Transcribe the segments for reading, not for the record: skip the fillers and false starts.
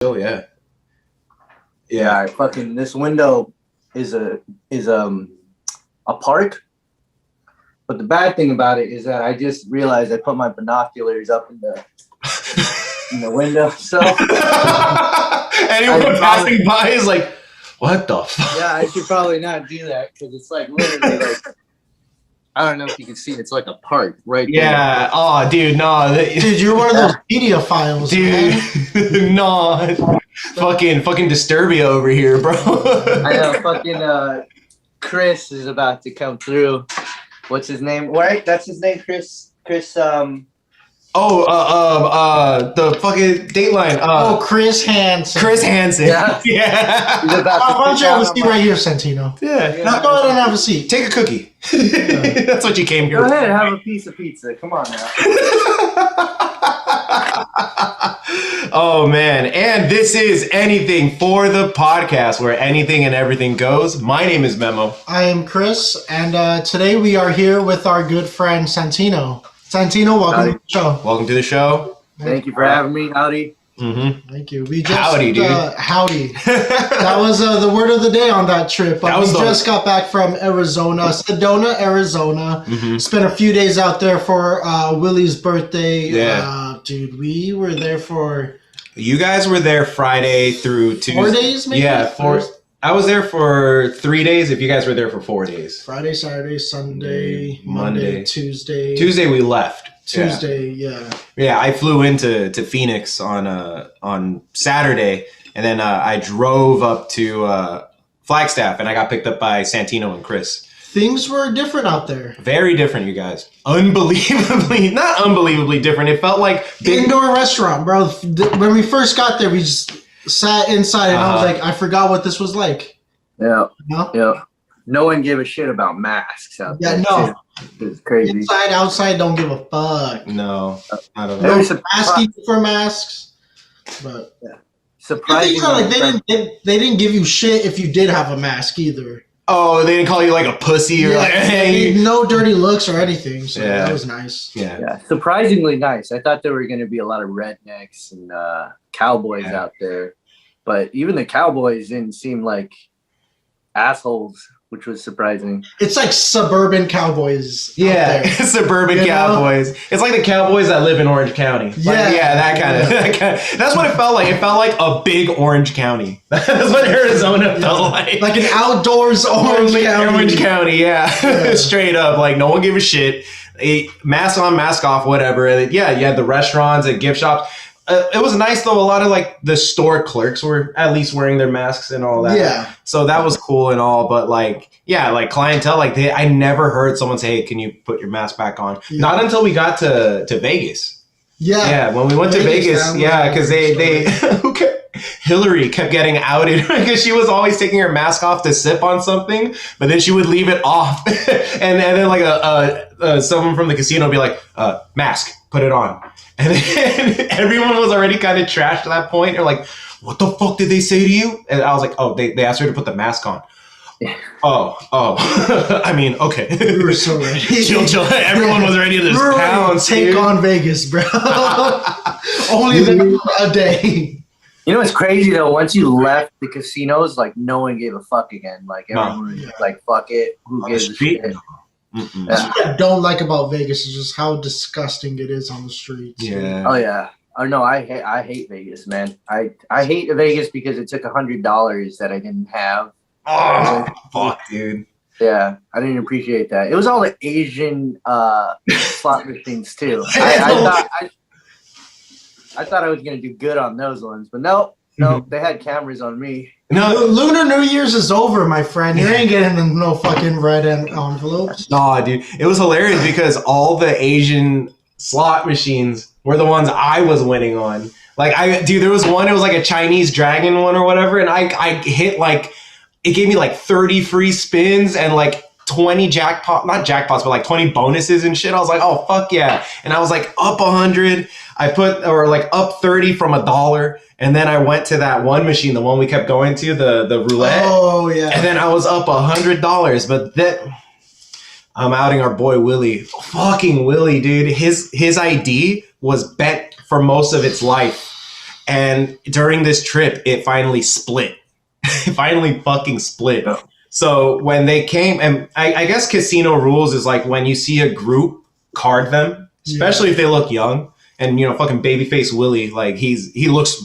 Oh yeah. Yeah, fucking this window is a park. But the bad thing about it is that I just realized I put my binoculars up in the window. So anyone passing by is like, what the fuck? Yeah, I should probably not do that because it's like literally like I don't know if you can see. It's like a park right there. Yeah. Oh, dude, no. Dude, you're one of those media files, dude. No. Fucking Disturbia over here, bro. I know. Fucking Chris is about to come through. What's his name? Right, that's his name, Chris. The fucking Dateline. Chris Hansen. Chris Hansen. Yeah. Yeah. He's about Why don't you have a seat right here, Santino? Yeah. Now go ahead and have a seat. Take a cookie. That's what you came here Go for. ahead, have a piece of pizza. Come on now. Oh man, and this is Anything for the Podcast, where anything and everything goes. My name is Memo. I am Chris, and today we are here with our good friend Santino. Santino, welcome to the show. Welcome to the show. Thank you for having me. Howdy. Mm-hmm. Thank you. We just howdy, dude. Howdy. That was the word of the day on that trip. We just got back from Arizona, Sedona, Arizona. Mm-hmm. Spent a few days out there for Willie's birthday. Yeah. Dude, we were there for... You guys were there Friday through Tuesday. 4 days, maybe? Yeah, 4. I was there for 3 days. If you guys were there for 4 days. Friday, Saturday, Sunday, Monday, Tuesday. Tuesday we left. Tuesday, yeah. Yeah, I flew into Phoenix on Saturday, and then I drove up to Flagstaff, and I got picked up by Santino and Chris. Things were different out there. Very different, you guys. Not unbelievably different. It felt like indoor restaurant, bro. When we first got there, we just sat inside, and I was like, I forgot what this was like. Yeah. No? Yeah. No one gave a shit about masks out there. Yeah, no. It's crazy. Inside, outside, don't give a fuck. No, I don't No know. asking for masks, but surprisingly, like they didn't give you shit if you did have a mask either. Oh, they didn't call you like a pussy or like, hey. No dirty looks or anything. So Yeah. that was nice. Yeah. Surprisingly nice. I thought there were going to be a lot of rednecks and cowboys out there, but even the cowboys didn't seem like assholes, which was surprising. It's like suburban cowboys. Yeah, suburban cowboys. It's like the cowboys that live in Orange County. Yeah, that kind of. That's what it felt like. It felt like a big Orange County. That's what Arizona felt like. Like an outdoors Orange County. Orange County, yeah. Straight up. Like no one gave a shit. Mask on, mask off, whatever. Yeah, you had the restaurants and gift shops. It was nice though. A lot of like the store clerks were at least wearing their masks and all that. Yeah. So that was cool and all, but like, yeah, like clientele, like I never heard someone say, "Hey, can you put your mask back on?" Yeah. Not until we got to Vegas. Yeah. Yeah, when we went to Vegas, because Hillary kept getting outed because she was always taking her mask off to sip on something, but then she would leave it off, and then like someone from the casino would be like, "Mask, put it on." And then everyone was already kind of trashed at that point. They're like, "What the fuck did they say to you?" And I was like, "Oh, they asked her to put the mask on." Oh. I mean, okay. We were so ready. chill. Everyone was ready to just pounce. Take on Vegas, bro. Only a day. You know what's crazy though? Once you left the casinos, like no one gave a fuck again. Like everyone was like, "Fuck it, who gives a shit?" That's what I don't like about Vegas is just how disgusting it is on the streets. Yeah. Oh yeah. Oh no, I hate Vegas, man. I hate Vegas because it took $100 that I didn't have. Oh, fuck, dude. Yeah, I didn't appreciate that. It was all the Asian slot machines too. I thought I was gonna do good on those ones, but no, they had cameras on me. No, Lunar New Year's is over, my friend. You ain't getting no fucking red envelopes. Nah, dude. It was hilarious because all the Asian slot machines were the ones I was winning on. Like, there was one, it was like a Chinese dragon one or whatever, and I hit like, it gave me like 30 free spins and like 20 not jackpots, but like 20 bonuses and shit. I was like, oh, fuck yeah. And I was like up 100. Or like up 30 from $1. And then I went to that one machine, the one we kept going to, the roulette. Oh, yeah. And then I was up $100. But then I'm outing our boy Willie. Fucking Willie, dude. His ID was bet for most of its life. And during this trip, it finally split. It finally fucking split. Oh. So when they came, and I guess casino rules is like when you see a group, card them, especially if they look young. And, fucking babyface Willie, like he looks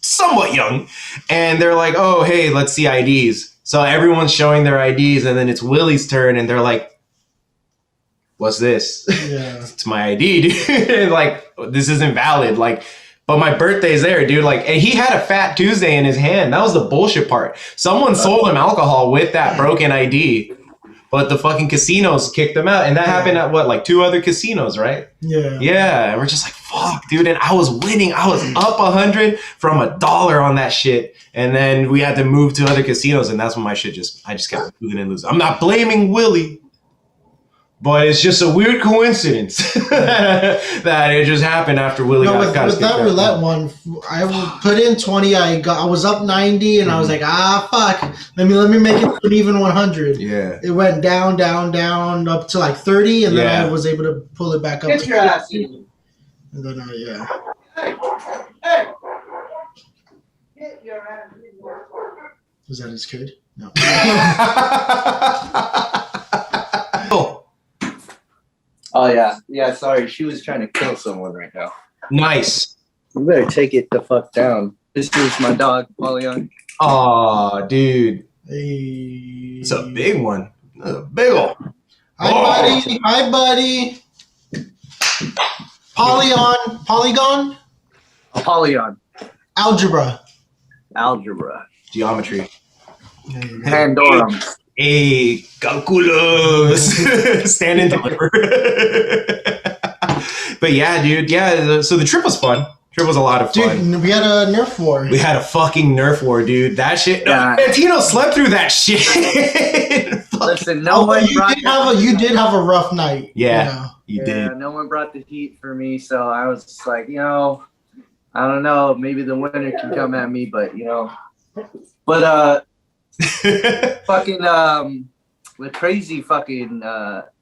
somewhat young. And they're like, oh, hey, let's see IDs. So everyone's showing their IDs, and then it's Willie's turn, and they're like, what's this? Yeah. It's my ID, dude. Like, this isn't valid. Like, but my birthday's there, dude. Like, and he had a Fat Tuesday in his hand. That was the bullshit part. Someone sold him alcohol with that broken ID, but the fucking casinos kicked them out. And that happened at what, like 2 other casinos, right? Yeah. Yeah. And we're just like, fuck, dude. And I was winning. I was up 100 from $1 on that shit. And then we had to move to other casinos. And that's when my shit I just kept losing and losing. I'm not blaming Willie, but it's just a weird coincidence that it just happened after Willie got with that roulette one, I put in 20. I was up 90, and I was like, fuck. Let me make it an even 100. Yeah. It went down, down, down up to like 30, and then I was able to pull it back up. Get to your 50. ass in. And then Hey. Get your ass in. Was that his kid? No. Oh yeah. Sorry, she was trying to kill someone right now. Nice. You better take it the fuck down. This is my dog, Polyon. Aw, dude. Hey. It's a big one. A big ol'. Hi, buddy. Polygon? Polyon. Algebra. Geometry. Pandorum. Hey, calculus. Stand and deliver. But yeah, dude. Yeah, so the trip was fun. Trip was a lot of fun. Dude, we had a Nerf war. We had a fucking Nerf war, dude. That shit. Yeah. Santino slept through that shit. Listen, no one You did have a rough night. Yeah, you did. Yeah, no one brought the heat for me, so I was just like, I don't know, maybe the winter can come at me, but fucking the crazy fucking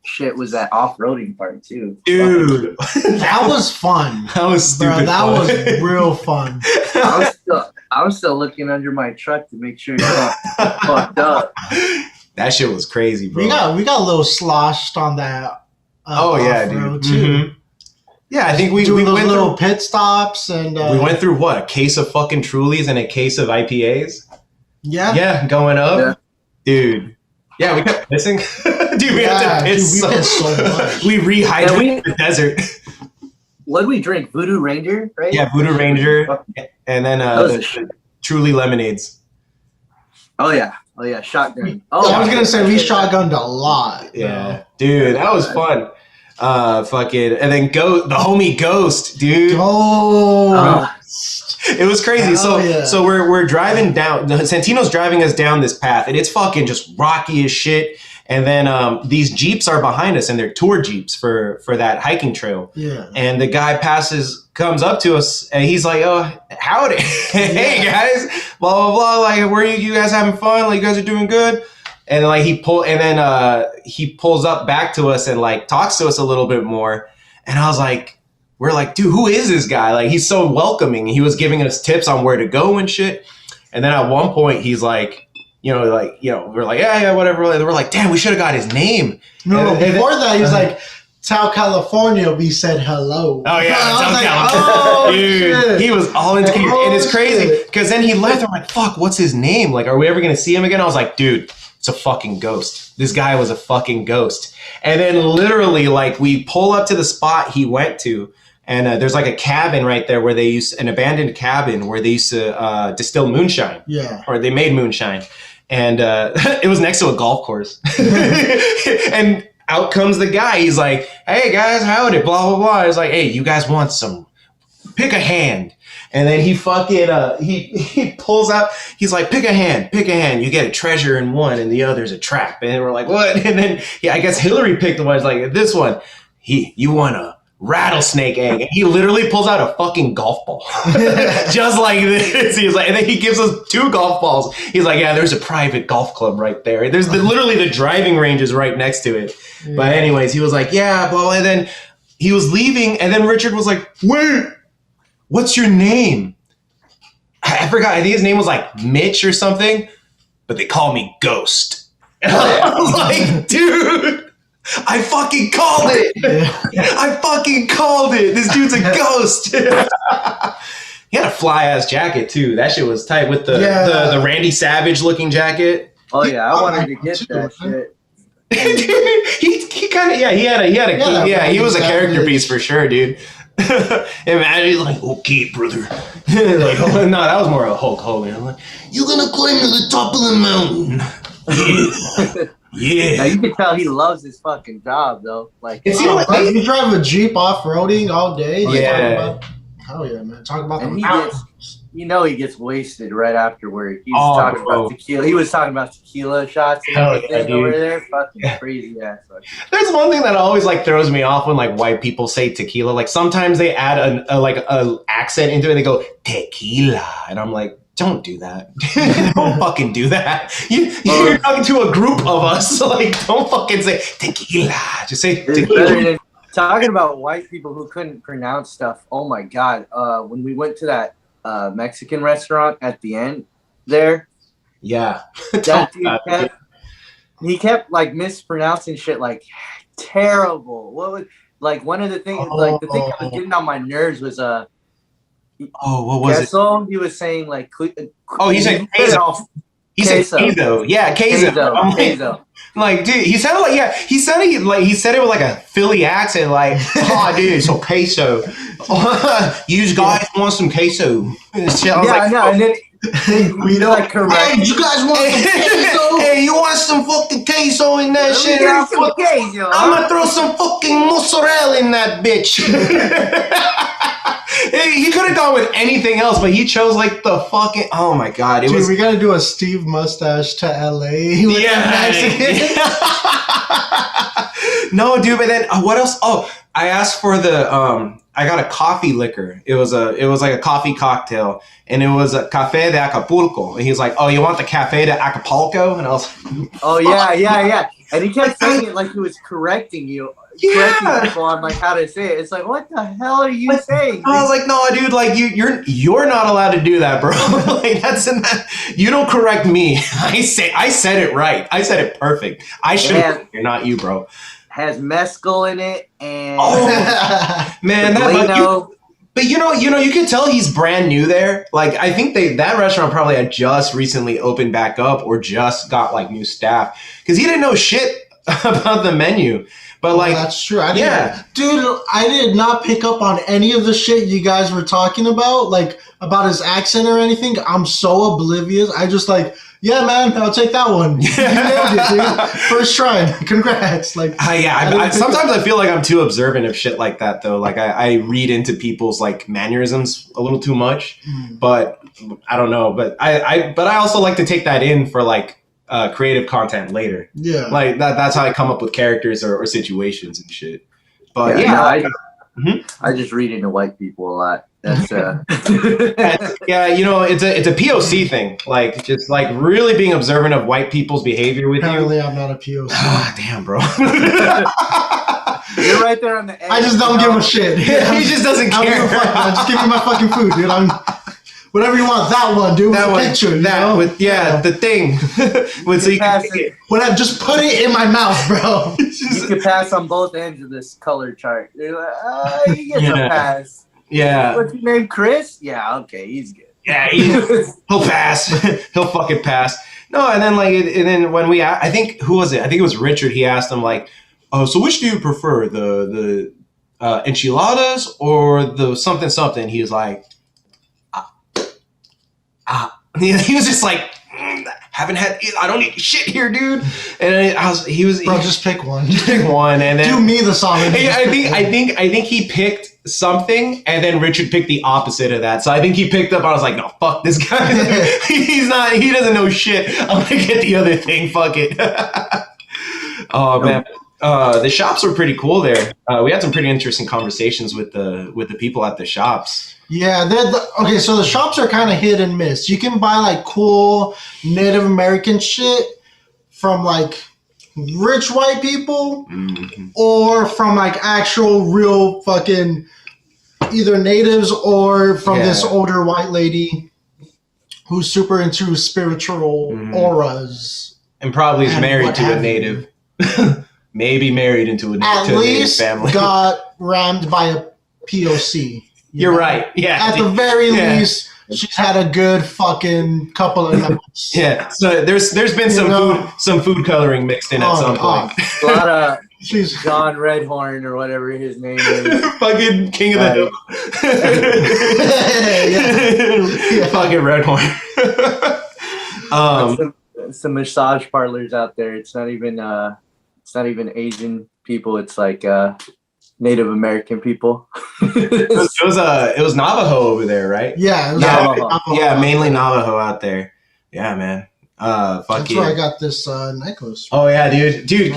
shit was that off-roading part too, dude. That was fun. That was stupid. Bro, that was real fun. I was still looking under my truck to make sure you're not fucked up. That shit was crazy, bro. We got a little sloshed on that. Dude. Too. Mm-hmm. Yeah, I think we those went little pit stops, and we went through what, a case of fucking Trulies and a case of IPAs. Yeah, going up, dude. Yeah, we kept pissing. Dude, we had to piss. We pissed so much. We rehydrated the desert. What did we drink? Voodoo Ranger, right? Yeah, Voodoo Ranger, and then the Truly lemonades. Oh yeah, shotgun. I was gonna say we shotgunned a lot. Yeah, dude, that was fun. Fucking, and then the homie Ghost, dude. It was crazy. So we're driving down. Santino's driving us down this path, and it's fucking just rocky as shit. And then these Jeeps are behind us, and they're tour Jeeps for that hiking trail. Yeah. And the guy comes up to us, and he's like, "Oh, howdy, hey guys, blah blah blah. Like, where you guys having fun? Like, you guys are doing good." And like he pulls up back to us and like talks to us a little bit more. And I was like, we're like, dude, who is this guy? Like, he's so welcoming. He was giving us tips on where to go and shit. And then at one point he's like, we're like, yeah, whatever. We're like, damn, we should have got his name. Before that, he was like, Tao California, we said hello. Oh yeah, Tao California. Dude, shit. he was all into it. And it's crazy because then he left. I'm like, fuck, what's his name? Like, are we ever gonna see him again? I was like, dude, it's a fucking ghost. This guy was a fucking ghost. And then literally, like, we pull up to the spot he went to, and there's like a cabin right there where an abandoned cabin where they used to distill moonshine. Yeah. Or they made moonshine. And it was next to a golf course. And out comes the guy. He's like, hey guys, howdy, blah, blah, blah. He's like, hey, you guys want pick a hand. And then he fucking, he pulls out, he's like, pick a hand. You get a treasure in one and the other's a trap. And we're like, what? And then, I guess Hillary picked the one. He's like, this one, you want a rattlesnake egg. And he literally pulls out a fucking golf ball. Just like this. He's like, and then he gives us 2 golf balls. He's like, yeah, there's a private golf club right there. There's literally the driving range is right next to it. Yeah. But anyways, he was like, yeah, blah, and then he was leaving. And then Richard was like, wait, what's your name? I forgot. I think his name was like Mitch or something, but they call me Ghost. And I was like, dude, I fucking called it. I fucking called it. This dude's a ghost. He had a fly ass jacket too. That shit was tight with the Randy Savage looking jacket. Oh yeah, I wanted to get that shit. he kind of he was a character piece for sure, dude. Imagine he's like, okay, brother. Like, no, that was more of a Hulk Hogan. I'm like, you're gonna climb to the top of the mountain. Yeah. Now you can tell he loves his fucking job though. Like, you drive a Jeep off-roading all day. Yeah. Hell yeah, man! Talk about and the mountains. he gets wasted right after work. He's talking about tequila. He was talking about tequila shots and everything over there. Fucking crazy ass. There's one thing that always like throws me off when like white people say tequila. Like sometimes they add a accent into it. And they go tequila, and I'm like, don't do that. Don't fucking do that. You're talking to a group of us. So like, don't fucking say tequila. Just say tequila. Talking about white people who couldn't pronounce stuff. Oh my god! When we went to that Mexican restaurant at the end there, yeah, that dude he kept like mispronouncing shit like terrible. What was like one of the things? Like the thing that was getting on my nerves was what was it? He was saying like he said queso. He said queso. Yeah, queso. Like, dude, he sounded like he said it with like a Philly accent, like, oh, dude, so queso. You guys want some queso? I know. And then we like correct. Hey, you guys want some queso? Hey, you want some fucking queso in that shit? I'm gonna throw some fucking mozzarella in that bitch. He could have gone with anything else, but he chose like the fucking. Oh my god! We gotta do a Steve mustache to LA. No, dude. But then what else? Oh, I asked for the. I got a coffee liquor. It was like a coffee cocktail, and it was a Café de Acapulco. And he's like, "Oh, you want the Café de Acapulco?" And I was like, "Oh yeah." And he kept saying it like he was correcting you. Correcting people on like how to say it. It's like, what the hell are you saying? I was like, no, dude, like you're not allowed to do that, bro. Like you don't correct me. I said it right. I said it perfect. I should. You're not you, bro. Has mezcal in it and man, but you know, you can tell he's brand new there. Like I think that restaurant probably had just recently opened back up or just got like new staff because he didn't know shit about the menu. But like that's true. Dude, I did not pick up on any of the shit you guys were talking about, like about his accent or anything. I'm so oblivious. I just like, yeah, man, I'll take that one. You nailed it, dude. First try. Congrats. Like, sometimes I feel like I'm too observant of shit like that, though. Like I read into people's like mannerisms a little too much, but I don't know. But I also like to take that in for like. Creative content later. Yeah. Like that's how I come up with characters or situations and shit. But I just read into white people a lot. That's it's a POC thing. Like just like really being observant of white people's behavior with Apparently I'm not a POC. Ah, damn, bro. You're right there on the edge. I just don't give a shit. He just doesn't care. Just give me my fucking food, dude. Whatever you want, that one, dude. That with picture, the thing. Just put it in my mouth, bro. You can pass on both ends of this color chart. You're like, you get a pass. Yeah. What's your name, Chris? Yeah, okay, he's good. Yeah, he'll pass. He'll fucking pass. No, and then when I think who was it? I think it was Richard. He asked him like, "Oh, so which do you prefer, the enchiladas or the something?" He was like. He was just like, haven't had. I don't eat shit here, dude. And just pick one. Just pick one, and then do me the solid. I think he picked something, and then Richard picked the opposite of that. So I think he picked up. I was like, no, fuck this guy. He doesn't know shit. I'm gonna get the other thing. Fuck it. Oh man. The shops were pretty cool there. We had some pretty interesting conversations with the people at the shops. Yeah, okay, so the shops are kind of hit and miss. You can buy like cool Native American shit from like rich white people or from like actual real fucking either natives or from this older white lady. who's super into spiritual auras. And probably is And married what to a have native. Maybe married into a At to a native least family. got rammed by a POC. You're right. Yeah. At the very least, she's had a good fucking couple of nights. Yeah. So there's been some food coloring mixed in at some point. A lot of She's John Redhorn or whatever his name is. Fucking King of the Hill. Yeah. Fucking Red Horn. Some massage parlors out there. It's not even Asian people. It's like Native American people. It was Navajo over there, right? Yeah, it was Navajo. Yeah, mainly Navajo out there. Yeah, man. That's where I got this necklace. Oh yeah, dude, Lady,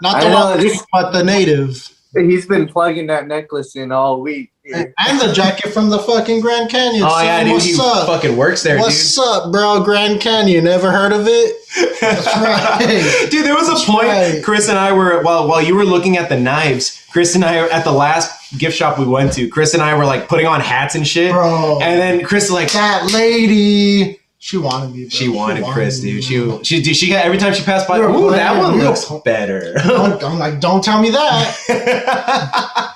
not the one, but the native. He's been plugging that necklace in all week. And the jacket from the fucking Grand Canyon. Oh yeah, dude, he fucking works there. What's up, bro? Grand Canyon, never heard of it? That's right. Dude, there was a point. Chris and I were while you were looking at the knives. Chris and I at the last gift shop we went to. Chris and I were like putting on hats and shit. Bro, and then Chris was like, that lady. She wanted me. Bro. She wanted Chris, dude. She got every time she passed by. Ooh, that one looks better. I'm like, don't tell me that.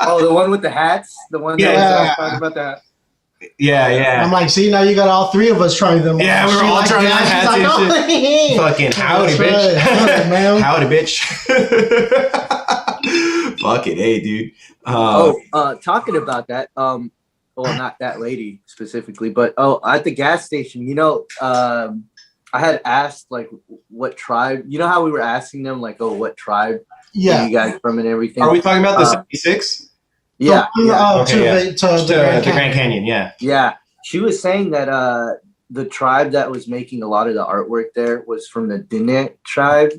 Oh, the one with the hats, the one that was talking about that. Yeah. I'm like, see, now you got all three of us trying them. Yeah, we were all trying on hats and shit. Fucking howdy, bitch. Howdy, bitch. Fuck it, hey, dude. Talking about that. Well, not that lady specifically, but at the gas station, I had asked like what tribe. You know how we were asking them like, what tribe are you guys from and everything. Are we talking about the 76? Yeah. To the Grand Canyon. Yeah. Yeah. She was saying that the tribe that was making a lot of the artwork there was from the Diné tribe.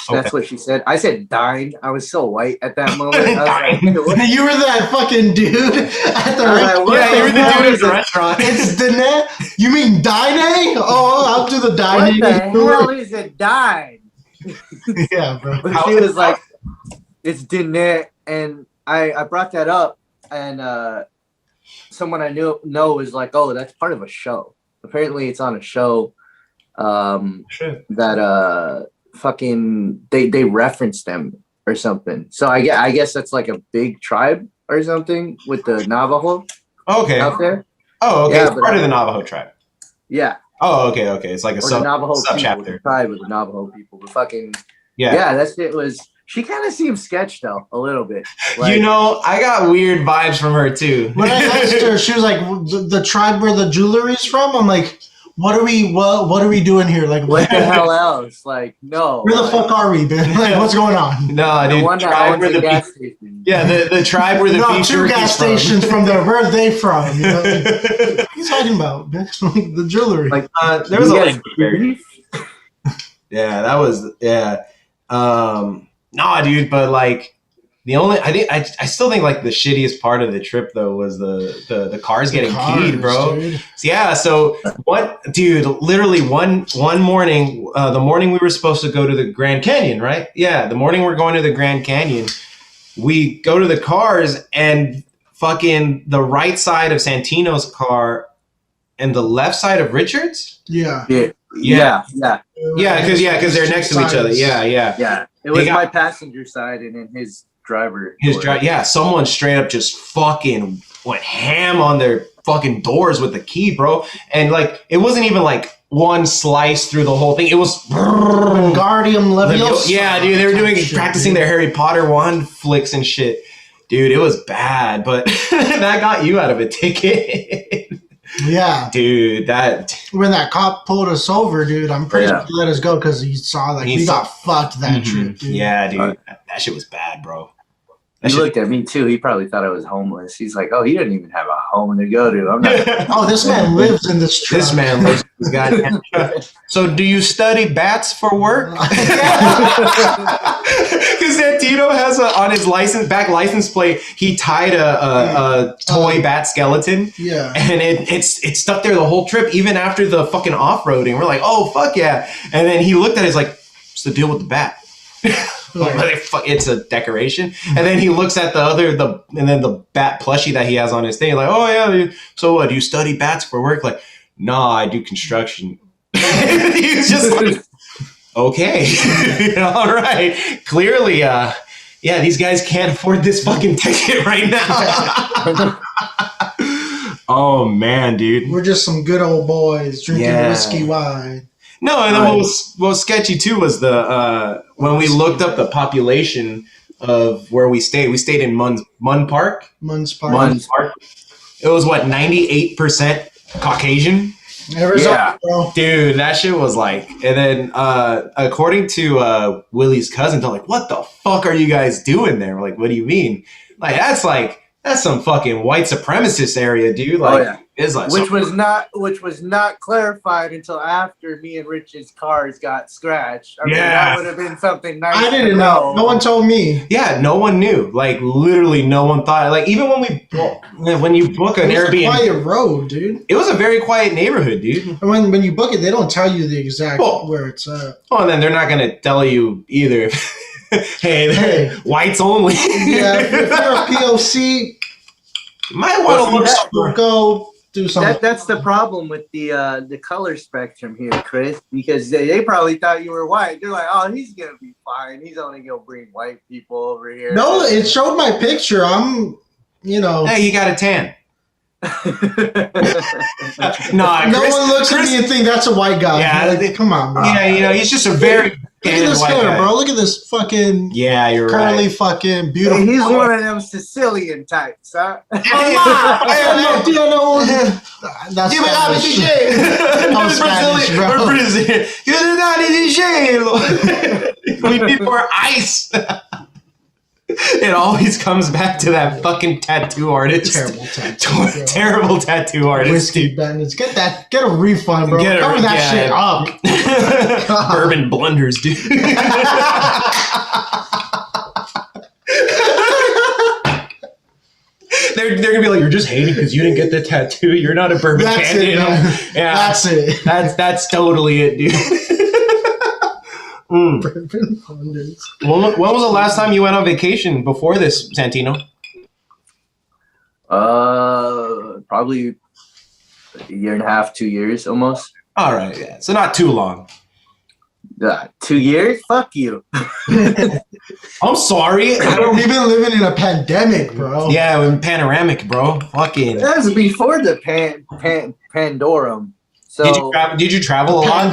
That's what she said. I said dine. I was so white at that moment. I was like, you were that fucking dude at the restaurant. Yeah, you were the dude at the restaurant. It's Diné? You mean dine? Oh, I'll do the dine. What the hell is a dine? Yeah, bro. But she was like, it's Diné. And I brought that up, and someone I know was like, oh, that's part of a show. Apparently it's on a show that fucking they reference them or something. So I guess that's like a big tribe or something with the Navajo. Okay. Out there. Oh, okay. Yeah, it's part of the Navajo tribe. Yeah. Oh, okay. It's like a sub-chapter. Tribe with the Navajo people. The fucking that shit was. She kind of seemed sketched though, a little bit. Like, I got weird vibes from her too. When I asked her, she was like, "The tribe where the jewelry's from." I'm like, "What are we doing here? Like, what the hell else? Like, no. Where the fuck are we, man? Like, what's going on?" No, dude. The one that owns the gas station. Yeah, the tribe where the beef two gas stations from there. Where are they from? You know, like, what are you talking about? Like, the jewelry. Like, there was a beef. Yeah, that was nah, dude, but like I still think like the shittiest part of the trip though was the cars getting keyed, bro. Dude. Yeah, so literally one morning, the morning we were supposed to go to the Grand Canyon, right? Yeah, the morning we're going to the Grand Canyon, we go to the cars and fucking the right side of Santino's car and the left side of Richard's? Yeah, because they're next to each other. Yeah. It was my passenger side and then his driver. Someone straight up just fucking went ham on their fucking doors with the key, bro. And like, it wasn't even like one slice through the whole thing. It was Wingardium Leviosa. Yeah, dude, they were practicing their Harry Potter wand flicks and shit. Dude, it was bad, but that got you out of a ticket. Yeah, dude, when that cop pulled us over, dude, I'm pretty sure he let us go because he saw like we got fucked that trip, dude. Yeah, dude, that shit was bad, bro. He looked at me too. He probably thought I was homeless. He's like, "Oh, he doesn't even have a home to go to." I'm not. Oh, this man lives in this truck. This man lives in this goddamn truck. So, do you study bats for work? Because Santino has on his license plate, he tied a toy bat skeleton. Yeah, and it's stuck there the whole trip, even after the fucking off-roading. We're like, oh fuck yeah! And then he looked at it, he's like, "What's the deal with the bat?" It's a decoration. And then he looks at the bat plushie that he has on his thing. Like, oh yeah, so what? Do you study bats for work? Like, nah, I do construction. He's just like, okay, all right. Clearly, these guys can't afford this fucking ticket right now. Oh man, dude, we're just some good old boys drinking whiskey wine. No, and then what was sketchy too was when we looked up the population of where we stayed. We stayed in Munn Park. Munns Park. It was what, 98% Caucasian. Arizona, bro. Dude, that shit was like. And then according to Willie's cousin, they're like, "What the fuck are you guys doing there?" We're like, "What do you mean?" That's some fucking white supremacist area, dude. Like, it's like which was not clarified until after me and Rich's cars got scratched. I mean, that would have been something nice. I didn't know. No one told me. Yeah, no one knew. Like, literally, no one thought. Like, even when you book an Airbnb, it was a quiet road, dude. It was a very quiet neighborhood, dude. And when you book it, they don't tell you the exact where it's at. Oh, and then they're not gonna tell you either. Hey, whites only. Yeah, if you're a POC, you might want to go do something. That's the problem with the color spectrum here, Chris, because they probably thought you were white. They're like, oh, he's gonna be fine. He's only gonna bring white people over here. No, it showed my picture. Hey, you got a tan. No one looks at me and think that's a white guy. Yeah, come on, bro. Yeah, he's just a very look at this hair, bro. Look at this fucking you're curly right. Fucking beautiful. He's one of them Sicilian types, huh? That's Spanish. I'm Spanish, bro. We need more ice. It always comes back to that fucking tattoo artist. Terrible tattoo artist. Whiskey bandits. Get a refund, bro. Cover that shit up. Bourbon blunders, dude. They're gonna be like, you're just hating because you didn't get the tattoo. You're not a bourbon bandit. Yeah, that's it. That's totally it, dude. Bourbon blunders. When was the last time you went on vacation before this, Santino? Probably a year and a half, 2 years almost. All right, yeah. So not too long. 2 years? Fuck you. I'm sorry. We've been living in a pandemic, bro. Yeah, in panoramic, bro. Fucking. That was before the Pandorum. So did you travel a lot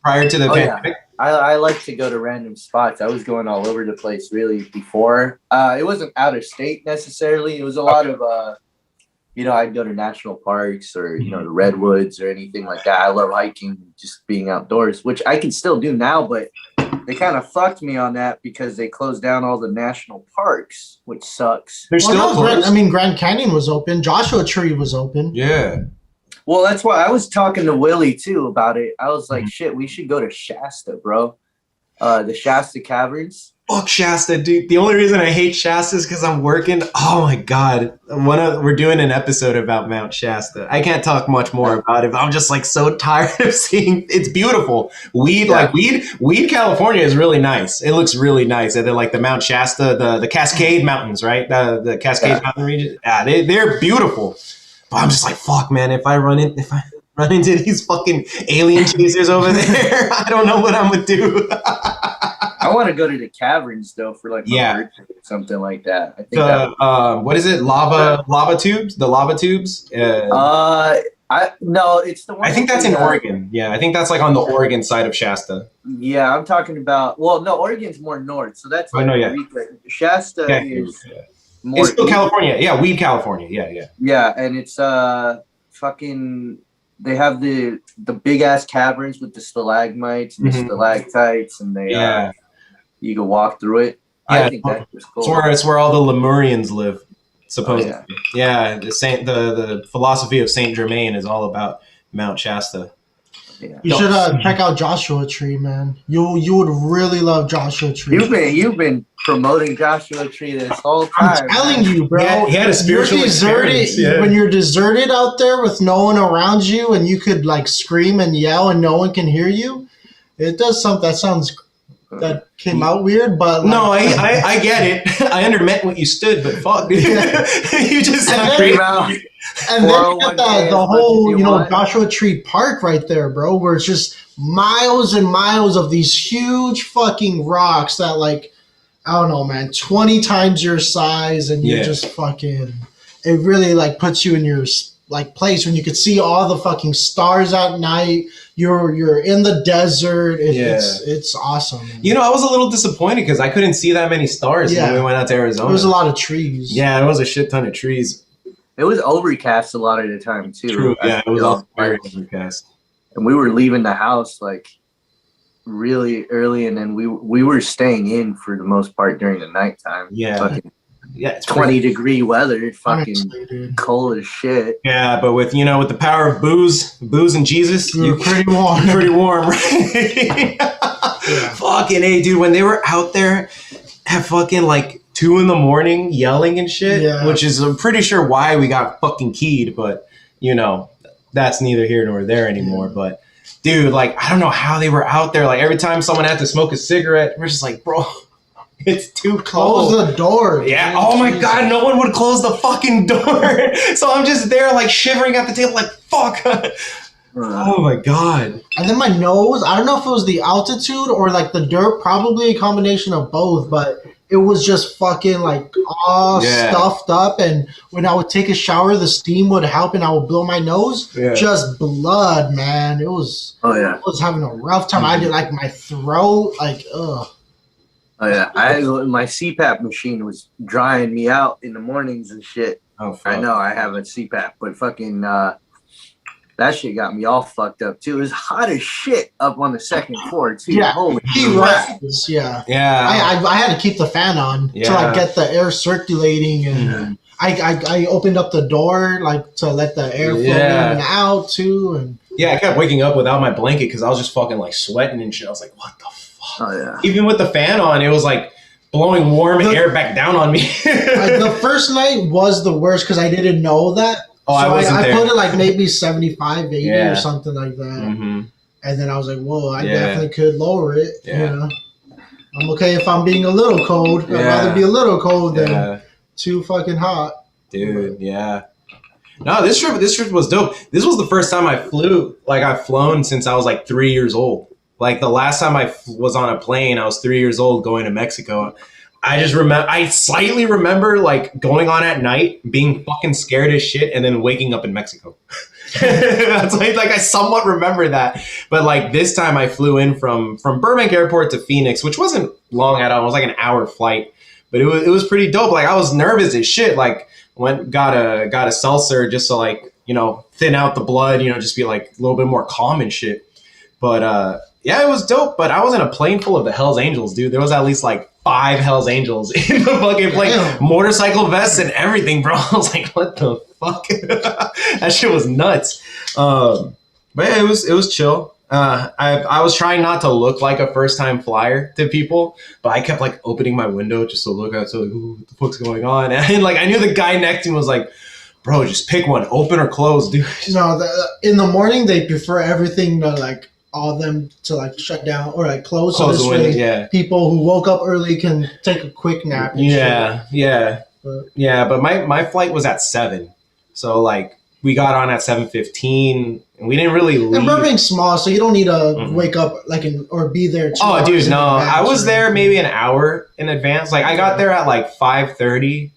prior to the pandemic? Yeah. I like to go to random spots. I was going all over the place really before. It wasn't out of state necessarily. It was a lot of I'd go to national parks or the redwoods or anything like that. I love hiking, just being outdoors, which I can still do now, but they kind of fucked me on that because they closed down all the national parks, which sucks. They're still closed. Grand Canyon was open. Joshua Tree was open. Yeah. Well, that's why I was talking to Willie too about it. I was like, shit, we should go to Shasta, bro. The Shasta Caverns. Fuck Shasta, dude. The only reason I hate Shasta is because I'm working. Oh my god. We're doing an episode about Mount Shasta. I can't talk much more about it, but I'm just like so tired of seeing. It's beautiful. Weed, California is really nice. It looks really nice. And then like the Mount Shasta, the Cascade Mountains, right? The Cascade Mountain region. Yeah, they're beautiful. But I'm just like, fuck, man. If I run into these fucking alien chasers over there, I don't know what I'm gonna do. I want to go to the caverns though for like something like that. I think what is it? Lava tubes? The lava tubes? No, it's the one. I think that's in Oregon. Yeah, I think that's like on the Oregon side of Shasta. Yeah, I'm talking about. Well, no, Oregon's more north, so that's Shasta is. More it's still California. Yeah, Weed, California. Yeah. Yeah, and it's fucking. They have the big ass caverns with the stalagmites and the stalactites, and you can walk through it. Yeah, I think that's cool. It's where all the Lemurians live, supposedly. Yeah, the philosophy of Saint Germain is all about Mount Shasta. Yeah. You should check out Joshua Tree, man. You would really love Joshua Tree. You've been promoting Joshua Tree this whole time. I'm telling you, bro. He had a spiritual experience. Yeah. When you're deserted out there with no one around you, and you could like scream and yell, and no one can hear you. It does something that sounds that came out weird, but like, no, I get it. I undermeant what you stood, but fuck, dude. You just And sound then- crazy. and then you got the whole, you you know, want. Joshua Tree Park right there, bro, where it's just miles and miles of these huge fucking rocks that, like, I don't know, man, 20 times your size, and you're just fucking. It really like puts you in your like place when you could see all the fucking stars at night. You're in the desert. It's awesome. You know, I was a little disappointed because I couldn't see that many stars when we went out to Arizona. There was a lot of trees. Yeah, there was a shit ton of trees. It was overcast a lot of the time too. True. Yeah, it was all very overcast. And we were leaving the house like really early, and then we were staying in for the most part during the nighttime. Yeah. Fucking Yeah, it's 20-degree weather, fucking Honestly, dude. cold as shit. Yeah, but with with the power of booze and Jesus, You're pretty warm. pretty warm, right? Fucking A, dude, when they were out there at fucking like 2 a.m. yelling and shit, which is I'm pretty sure why we got fucking keyed, but that's neither here nor there anymore. But dude, like I don't know how they were out there. Like every time someone had to smoke a cigarette, we're just like, bro, it's too cold. Close the door. Yeah. Man. Oh my Jesus. God, no one would close the fucking door. So I'm just there like shivering at the table like, fuck. Oh my God. And then my nose, I don't know if it was the altitude or like the dirt, probably a combination of both, but it was just fucking like all stuffed up. And when I would take a shower, the steam would help and I would blow my nose. Yeah. Just blood, man. It was, I was having a rough time. I did like my throat, like, ugh. Oh yeah, my CPAP machine was drying me out in the mornings and shit. Oh, fuck. I know I have a CPAP, but fucking that shit got me all fucked up too. It was hot as shit up on the second floor too. Yeah, Holy he crap. was, yeah. Yeah. I had to keep the fan on to like get the air circulating, and I opened up the door like to let the air flow in and out too, and I kept waking up without my blanket because I was just fucking like sweating and shit. I was like, what the fuck? Oh yeah. Even with the fan on, it was like blowing warm air back down on me. The first night was the worst because I didn't know that. Oh, so I wasn't there. I put it like maybe 75, 80 Yeah. or something like that. Mm-hmm. And then I was like, whoa, I definitely could lower it. You know? I'm okay if I'm being a little cold. I'd rather be a little cold than too fucking hot. Dude, yeah. No, this trip was dope. This was the first time I flew. Like I've flown since I was like 3 years old. Like the last time I was on a plane, I was 3 years old going to Mexico. I just remember, I slightly remember like going on at night, being fucking scared as shit, and then waking up in Mexico. That's like I somewhat remember that. But like this time I flew in from Burbank Airport to Phoenix, which wasn't long at all. It was like an hour flight, but it was pretty dope. Like I was nervous as shit. Like got a seltzer just to like, thin out the blood, just be like a little bit more calm and shit. But yeah, it was dope. But I was in a plane full of the Hells Angels, dude. There was at least like 5 Hells Angels in the fucking plane, motorcycle vests and everything, bro. I was like, what the fuck? That shit was nuts. But yeah, it was chill. I was trying not to look like a first time flyer to people, but I kept like opening my window just to look out, so like, ooh, what the fuck's going on? And like I knew the guy next to me was like, bro, just pick one, open or close, dude. No, in the morning they prefer everything to like all them to like shut down or like close. So this way, people who woke up early can take a quick nap. But my flight was at 7, so like we got on at 7:15, and we didn't really leave. And Burbank's small, so you don't need to wake up or be there. Oh, dude, no, I was there maybe an hour in advance. Like I got there at like 5:30,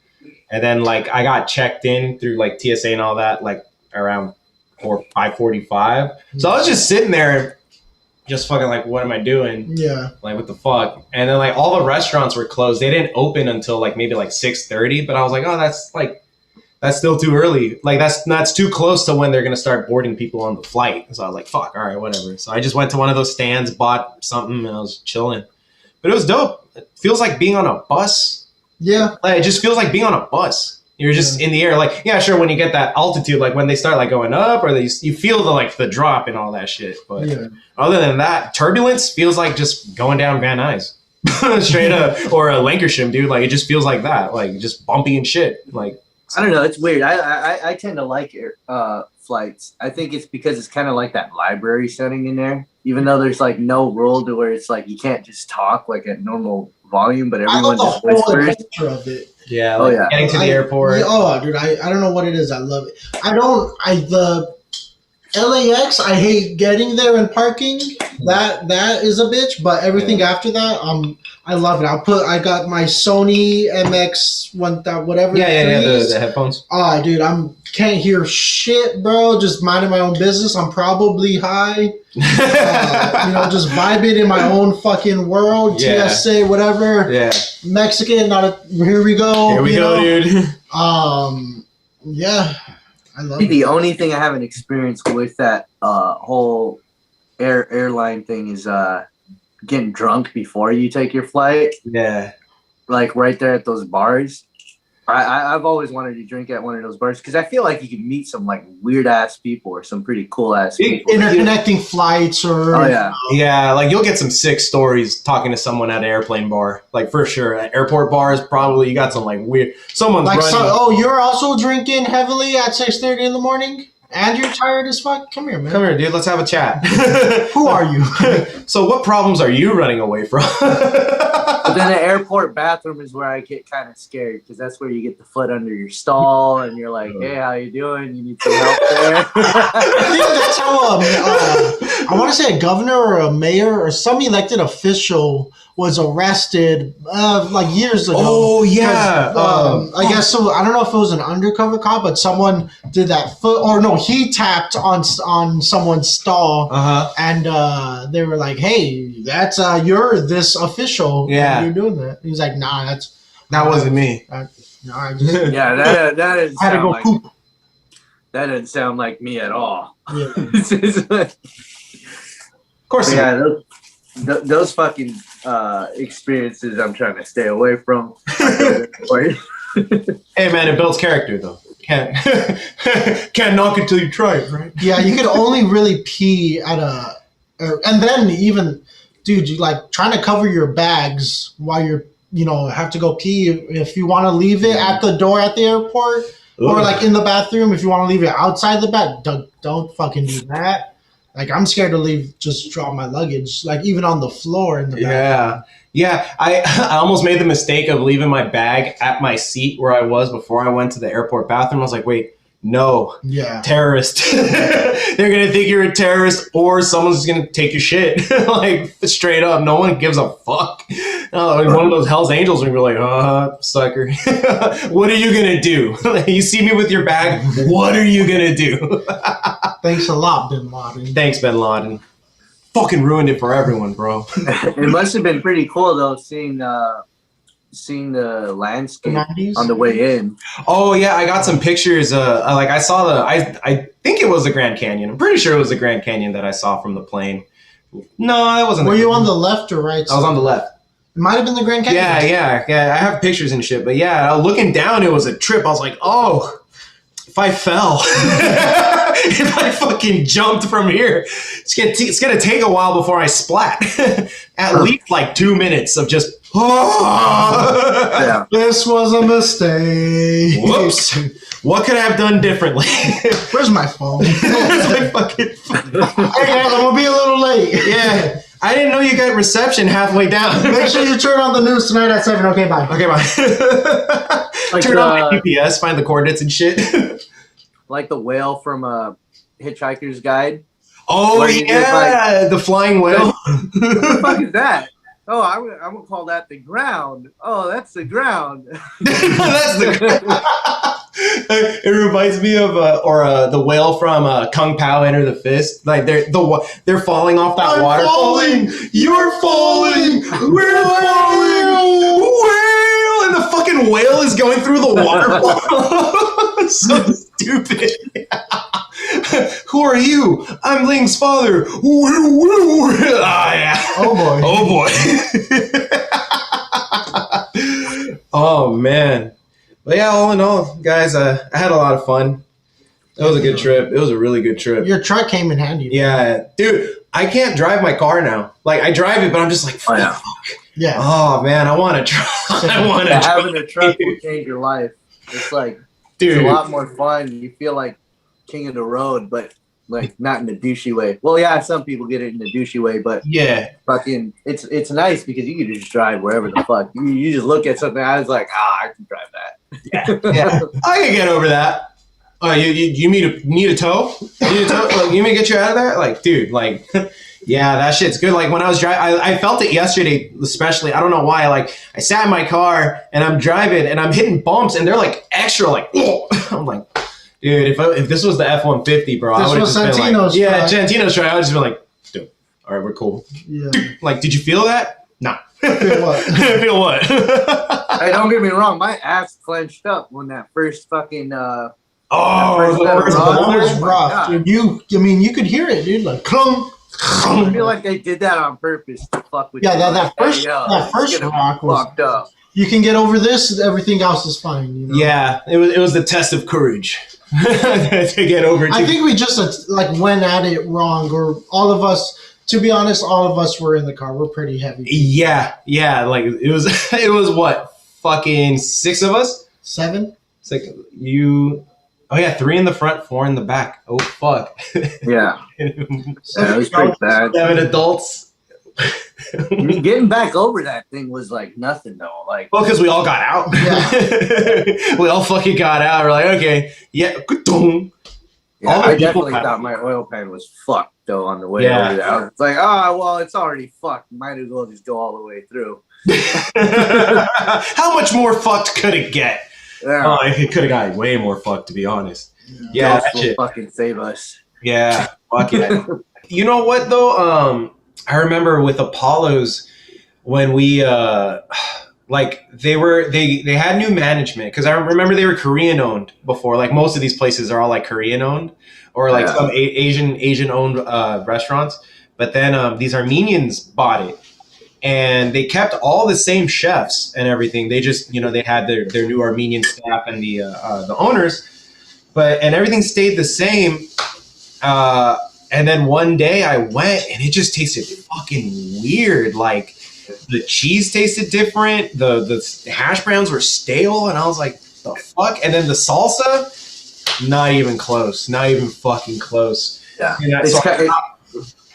and then like I got checked in through like TSA and all that like around 5:45. So I was just sitting there. Just fucking like, what am I doing? Yeah. Like, what the fuck? And then like all the restaurants were closed. They didn't open until like maybe like 6:30. But I was like, oh, that's still too early. Like that's too close to when they're gonna start boarding people on the flight. So I was like, fuck, all right, whatever. So I just went to one of those stands, bought something, and I was chilling. But it was dope. It feels like being on a bus. Yeah. Like it just feels like being on a bus. You're just in the air, like, yeah, sure, when you get that altitude, like when they start like going up or you feel the drop and all that shit. But other than that, turbulence feels like just going down Van Nuys straight up, or a Lancashire, dude. Like it just feels like that, like just bumpy and shit. Like I don't know. It's weird. I tend to like flights. I think it's because it's kind of like that library setting in there. Even though there's like no rule to where it's like you can't just talk like at normal volume, but everyone just whispers. Of it. Yeah. Getting to the airport. Dude, I don't know what it is. I love it. The LAX, I hate getting there and parking. That is a bitch. But everything after that, I love it. I got my Sony MX whatever. Yeah. The headphones. Oh, dude, can't hear shit, bro. Just minding my own business. I'm probably high. Just vibing in my own fucking world. Yeah. TSA, whatever. Yeah. Mexican. Here we go. Here we go, dude. Yeah. I love the only thing I haven't experienced with that whole airline thing is getting drunk before you take your flight. Yeah. Like right there at those bars. I've always wanted to drink at one of those bars because I feel like you can meet some like weird ass people or some pretty cool ass people. Interconnecting flights or yeah, like you'll get some sick stories talking to someone at an airplane bar, like for sure. At airport bars, probably you got some like weird. Someone's like, running. You're also drinking heavily at 6:30 in the morning, and you're tired as fuck. Come here, man. Come here, dude. Let's have a chat. Who are you? So, what problems are you running away from? But then the airport bathroom is where I get kind of scared because that's where you get the foot under your stall and you're like, hey, how you doing? You need some help there? I think that's how I want to say a governor or a mayor or some elected official was arrested like years ago. Oh, yeah. I guess so. I don't know if it was an undercover cop, but someone did that he tapped on someone's stall and they were like, hey, that's you're this official. Yeah. You're doing that. He was like, nah, that wasn't me. That is. I had to go poop. That didn't sound like me at all. Yeah. Of course. Yeah, those fucking experiences I'm trying to stay away from. Hey man, it builds character though. Can't knock it till you try it, right? Yeah, you could only really pee at and then even, dude, you like trying to cover your bags while you're, have to go pee. If you want to leave it at the door at the airport or like in the bathroom, if you want to leave it outside the bag, don't fucking do that. Like I'm scared to just drop my luggage, like even on the floor in the bathroom. Yeah. I almost made the mistake of leaving my bag at my seat where I was before I went to the airport bathroom. I was like, wait, no, terrorist. They're going to think you're a terrorist or someone's going to take your shit. Like straight up. No one gives a fuck. Like one of those Hell's Angels and you're like, sucker. What are you going to do? You see me with your bag. What are you going to do? Thanks a lot, Bin Laden. Thanks, Bin Laden. Fucking ruined it for everyone, bro. It must have been pretty cool though, seeing the landscape on the way in. Oh yeah, I got some pictures. I saw I think it was the Grand Canyon. I'm pretty sure it was the Grand Canyon that I saw from the plane. No, that wasn't. Were you on the left or right? I was on the left. It might have been the Grand Canyon. Yeah. I have pictures and shit, but yeah, looking down, it was a trip. I was like, oh, if I fell. If I fucking jumped from here, it's gonna take a while before I splat. At least like 2 minutes of just. This was a mistake. Whoops. What could I have done differently? Where's my phone? Where's my fucking phone? Hey guys, I'm gonna be a little late. Yeah. I didn't know you got reception halfway down. Make sure you turn on the news tonight at 7. Okay, bye. Like turn on my GPS, find the coordinates and shit. Like the whale from Hitchhiker's Guide. Oh yeah, the flying whale. What the fuck is that? Oh, I would call that the ground. Oh, that's the ground. That's the ground. It reminds me of the whale from Kung Pao Enter the Fist. Like they're falling off that water. Falling. You're falling. We're falling. Whale, and the fucking whale is going through the waterfall. So stupid. Who are you? I'm Ling's father. Yeah. Oh boy. Oh man. But yeah, all in all, guys, I had a lot of fun. It was a good trip. It was a really good trip. Your truck came in handy. Yeah, dude, I can't drive my car now. Like I drive it, but I'm just like, fuck. Yeah. Oh man, I want to try. Having a truck will change your life. It's like Dude. It's a lot more fun. You feel like king of the road, but like not in a douchey way. Well, yeah, some people get it in a douchey way, but Yeah. fucking, it's nice because you can just drive wherever the fuck. You just look at something. I was like, I can drive that. Yeah. I can get over that. You need a tow? You need a tow? Like, you may get you out of there? Like, dude, like, yeah, that shit's good. Like, when I was driving, I felt it yesterday, especially. I don't know why. Like, I sat in my car, and I'm driving, and I'm hitting bumps, and they're, like, extra, like, I'm like, dude, if this was the F-150, bro, I would have just been like, yeah, Santino's try. I would just been like, dude, all right, we're cool. Yeah. Like, did you feel that? Nah. Feel what? Feel what? Hey, don't get me wrong. My ass clenched up when that first fucking Oh, the first That was bumper? rough, dude. You could hear it, dude. Like, clunk. I feel like they did that on purpose to fuck with you. That first it's gonna rock be was. fucked up. You can get over this. Everything else is fine. You know? Yeah, it was the test of courage to get over it. I think we just like went at it wrong, or all of us. To be honest, all of us were in the car. We're pretty heavy. Yeah. Like it was what, fucking 6 of us? 7. It's like you. Oh yeah, 3 in the front, 4 in the back. Oh fuck. Yeah, it was pretty bad. 7 adults. I mean, getting back over that thing was like nothing though. Like, Well, because we all got out. Yeah. We all fucking got out. We're like, okay, yeah. yeah, all the I people definitely got- thought my oil pan was fucked though on the way Yeah. over there. I was like, well, it's already fucked. Might as well just go all the way through. How much more fucked could it get? Yeah, Oh, it could have gotten way more fucked, to be honest. Yeah, Ghost that will shit. fucking save us. Yeah, fuck it. You know what though? I remember with Apollo's when we like they had new management, because I remember they were Korean owned before. Like most of these places are all like Korean owned or like some Asian owned restaurants. But then these Armenians bought it. And they kept all the same chefs and everything. They just, they had their new Armenian staff and the owners, and everything stayed the same. And then one day I went and it just tasted fucking weird. Like the cheese tasted different. The hash browns were stale, and I was like, the fuck? And then the salsa, not even close. Not even fucking close. Yeah,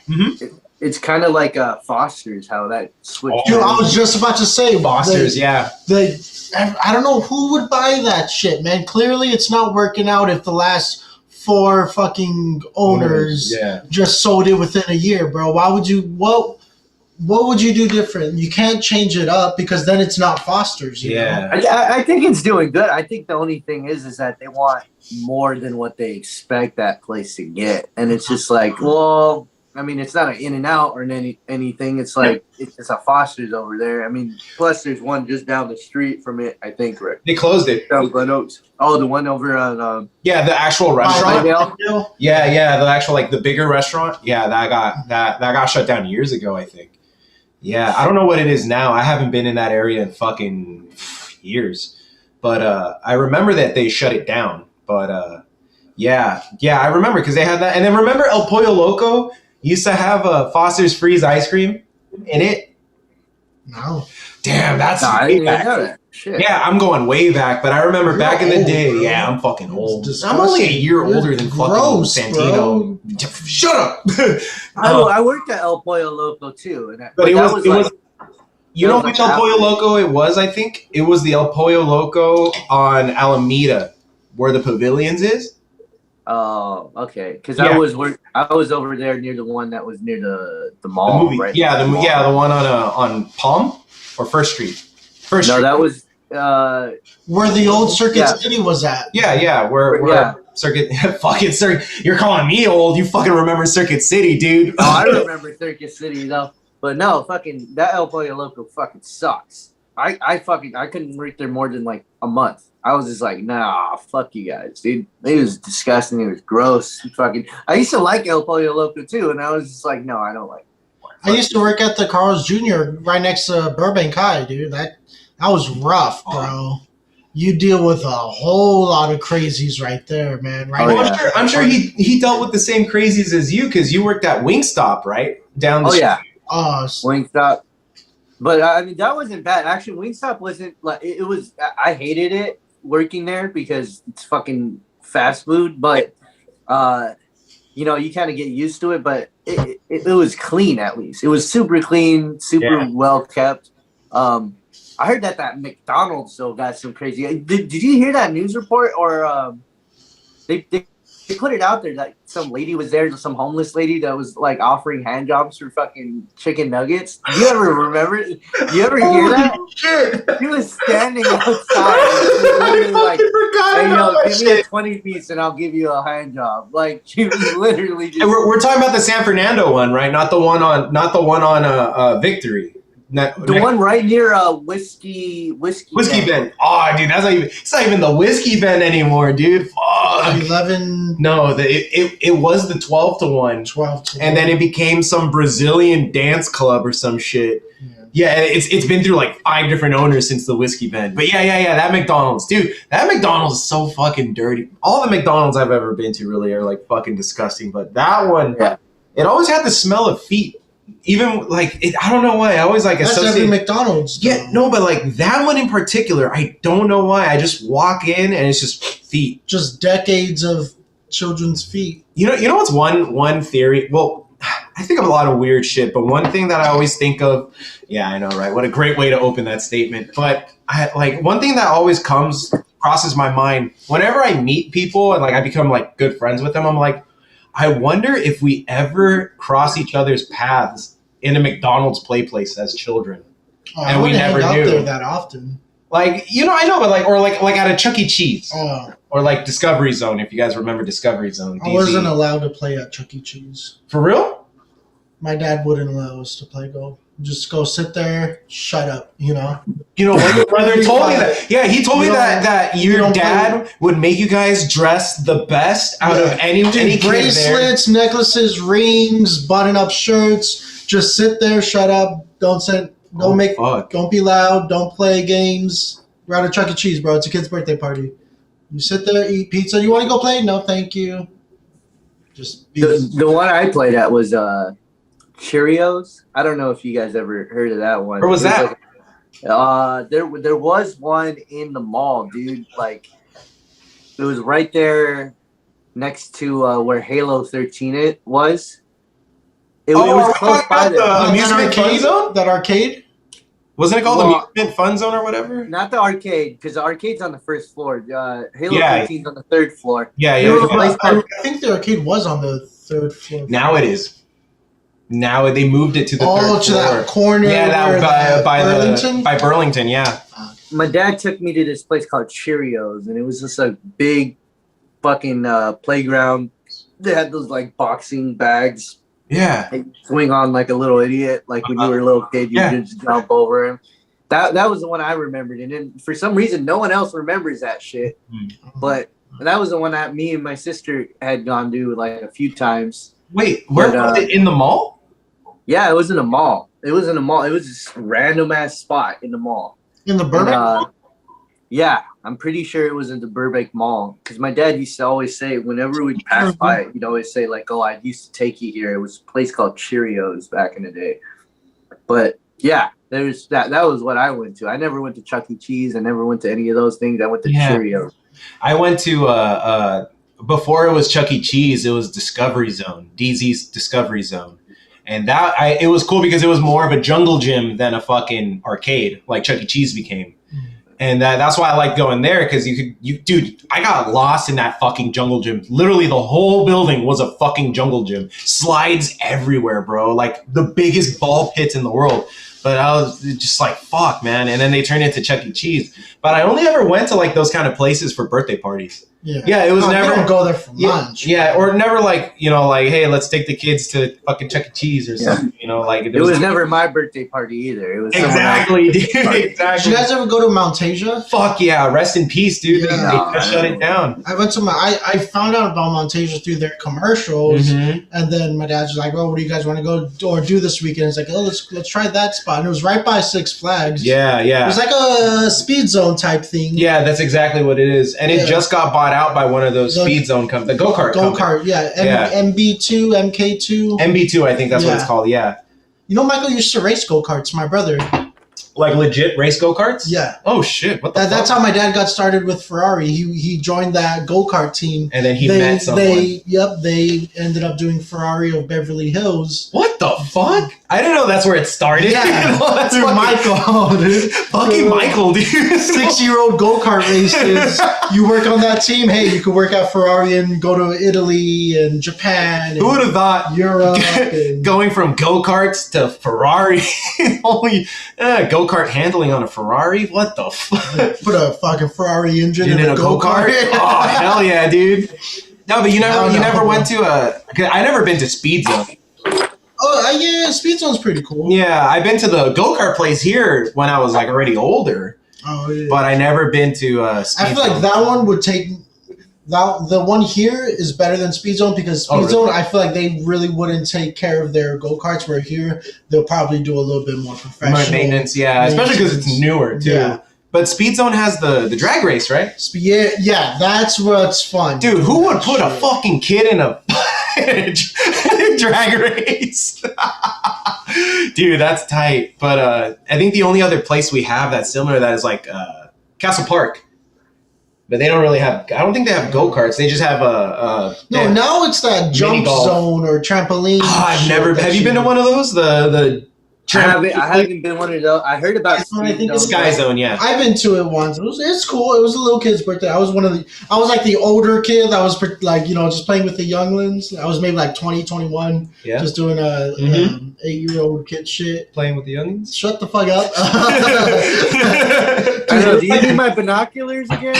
Mhm. it's kind of like Foster's, how that switched. Dude, I was just about to say Foster's, yeah. I don't know who would buy that shit, man. Clearly, it's not working out if the last 4 fucking owners just sold it within a year, bro. Why would you? What would you do different? You can't change it up because then it's not Foster's. You know? I think it's doing good. I think the only thing is that they want more than what they expect that place to get, and it's just like, well, I mean, it's not an In-N-Out or anything. It's like it's a Foster's over there. I mean, plus there's one just down the street from it. I think, Rick. They closed it. Down Glen Oaks. Oh, the one over on. Yeah, the actual restaurant. Pinedale? Yeah, the actual the bigger restaurant. Yeah, that got shut down years ago, I think. Yeah, I don't know what it is now. I haven't been in that area in fucking years, but I remember that they shut it down. But yeah, I remember because they had that. And then remember El Pollo Loco used to have a Foster's Freeze ice cream in it. No. Damn, that's I way didn't even back. know that. Shit. Yeah, I'm going way back, but I remember You're back in the old, day. bro. Yeah, I'm fucking old. It's I'm only a disgusting. year older You're than fucking gross, Santino. Shut up. I worked at El Pollo Loco too, and But it that was like, you that know was which like El Pollo after- Loco it was, I think? It was the El Pollo Loco on Alameda, where the Pavilions is. Oh, okay. Because Yeah. I was over there near the one that was near the The mall, movie. right? Yeah, the one on Palm or First Street. First No, Street. that was Where the old Circuit Yeah. City was at. Yeah, where Yeah. Circuit fucking Circuit. You're calling me old. You fucking remember Circuit City, dude. Oh, I remember Circus City though. But no, fucking that El Pollo Loco fucking sucks. I couldn't work there more than like a month. I was just like, nah, fuck you guys, dude. It was disgusting. It was gross. Fucking. I used to like El Pollo Loco too, and I was just like, no, I don't like it. I used to work at the Carl's Jr. right next to Burbank High, dude. That was rough, bro. You deal with a whole lot of crazies right there, man. Right? Oh, Well, yeah. I'm sure he dealt with the same crazies as you, because you worked at Wingstop, right? Down the Oh yeah, Oh, Wingstop. But I mean, that wasn't bad. Actually, Wingstop wasn't like it was. I hated it, working there because it's fucking fast food, but you know, you kind of get used to it. But it was clean, at least. It was super clean, super well kept. I heard that McDonald's though got some crazy. Did you hear that news report? Or they put it out there that some lady was there, some homeless lady that was like offering hand jobs for fucking chicken nuggets. Do you ever remember it? Do you ever hear that? Shit. She was standing outside. Like, hey, give me a 20 piece and I'll give you a hand job. Like, she was literally just. And we're talking about the San Fernando one, right? Not the one on Victory. The one right near whiskey bend. Oh, dude, it's not even the whiskey bend anymore, dude. Fuck. 11. No, it was the 12 to 1. 12 to 1. And then it became some Brazilian dance club or some shit. Yeah, it's been through like 5 different owners since the whiskey bend. But yeah, that McDonald's, dude, that McDonald's is so fucking dirty. All the McDonald's I've ever been to really are like fucking disgusting. But that one, it always had the smell of feet. Even like I don't know why I always like that's associate every McDonald's. Though. Yeah, no, but like that one in particular, I don't know why. I just walk in and it's just feet. Just decades of children's feet. You know what's one theory? Well, I think of a lot of weird shit, but one thing that I always think of, yeah, I know, right? What a great way to open that statement. But one thing that always crosses my mind whenever I meet people and like I become like good friends with them, I'm like, I wonder if we ever cross each other's paths in a McDonald's play place as children. Oh, and we never hang knew. out there that often. Like, I know, but like at a Chuck E. Cheese. Or like Discovery Zone, if you guys remember Discovery Zone. I wasn't allowed to play at Chuck E. Cheese. For real? My dad wouldn't allow us to play. Just go sit there, shut up, You know, your brother told me that. Yeah, he told me that your dad would make you guys dress the best out of any bracelets, necklaces, rings, button-up shirts. Just sit there, shut up, don't be loud, don't play games. We're at a Chuck E. Cheese, bro. It's a kid's birthday party. You sit there, eat pizza. You want to go play? No, thank you. Just the one I played at was Cheerios. I don't know if you guys ever heard of that one. Where was that? There was one in the mall, dude. Like, it was right there next to where Halo 13 was. It was close by the amusement fun zone? That arcade? Wasn't it called Amusement Fun Zone or whatever? Not the arcade, because the arcade's on the first floor. Halo 13's on the third floor. Yeah. I think the arcade was on the third floor. Now it is. Now they moved it to the third floor. To that corner. Yeah, by Burlington? By Burlington, yeah. My dad took me to this place called Cheerios, and it was just a big fucking playground. They had those like boxing bags. Yeah. They swing on like a little idiot, like when you were a little kid, you just jump over him. That was the one I remembered, and then for some reason, no one else remembers that shit. But that was the one that me and my sister had gone to like a few times. Wait, where was it? In the mall? Yeah, it was in a mall. It was this random ass spot in the mall. In the Burbank? Yeah, I'm pretty sure it was in the Burbank Mall. Because my dad used to always say, whenever we'd pass by it, he'd always say, like, oh, I used to take you here. It was a place called Cheerios back in the day. But, yeah, there's that was what I went to. I never went to Chuck E. Cheese. I never went to any of those things. I went to Cheerios. I went to, before it was Chuck E. Cheese, it was Discovery Zone, DZ's Discovery Zone. And it was cool because it was more of a jungle gym than a fucking arcade, like Chuck E. Cheese became. And that's why I like going there, because dude, I got lost in that fucking jungle gym. Literally, the whole building was a fucking jungle gym. Slides everywhere, bro. Like the biggest ball pits in the world. But I was just like, fuck, man. And then they turned it into Chuck E. Cheese. But I only ever went to like those kind of places for birthday parties. Yeah, it was never. They don't go there for lunch. Yeah, or never like, like, hey, let's take the kids to fucking Chuck E. Cheese or something. Like it was never my birthday party either. It was exactly, dude. Exactly. Did you guys ever go to Mount Asia? Fuck yeah, rest in peace, dude. Yeah. They shut it down. I went to I found out about Mount Asia through their commercials, and then my dad's like, "Oh, what do you guys want to go or do this weekend?" It's like, "Oh, let's try that spot." And it was right by Six Flags. Yeah. It was like a speed zone type thing. Yeah, that's exactly what it is, and it just got bought out by one of those speed zone companies, the go-kart company. MB2, MK2. MB2, I think that's what it's called, yeah. You know, Michael used to race go-karts, my brother. Like legit race go-karts? Yeah. Oh shit! What the fuck? That's how my dad got started with Ferrari. He joined that go-kart team. And then he met someone. They ended up doing Ferrari of Beverly Hills. What the fuck? I didn't know that's where it started. Yeah, That's through Michael, dude. Fucking Michael, dude. 6-year-old go-kart races. You work on that team. Hey, you could work at Ferrari and go to Italy and Japan. Who would have thought Europe and going from go-karts to Ferrari? Holy go-kart handling on a Ferrari? What the fuck? put a fucking Ferrari engine in a go-kart? Oh hell yeah, dude. No, but you never went to I never been to Speed Zone. Oh yeah, Speed Zone's pretty cool. Yeah, I've been to the go-kart place here when I was like already older. Oh yeah. But I never been to Speed I feel Zone. like that one would take. The one here is better than Speed Zone because Speed really? Zone, I feel like they really wouldn't take care of their go-karts, where here they'll probably do a little bit more professional. More maintenance, yeah. Especially because it's newer, too. Yeah. But Speed Zone has the drag race, right? Yeah, that's what's fun. Dude, who would put a fucking kid in a drag race? Dude, that's tight. But I think the only other place we have that's similar to that is like Castle Park. But they don't really have. I don't think they have go-karts. They just have now it's that jump golf. zone or trampoline. I've never. Have you been to one of those? The I haven't been one of those. I heard about I think it's Sky Zone. Yeah, I've been to it once. It's cool. It was a little kid's birthday. I was like the older kid. I was like, just playing with the younglings. I was maybe like 20, 21. Yeah. Just doing 8-year-old kid shit. Playing with the youngins. Shut the fuck up. I know, do you need my binoculars again?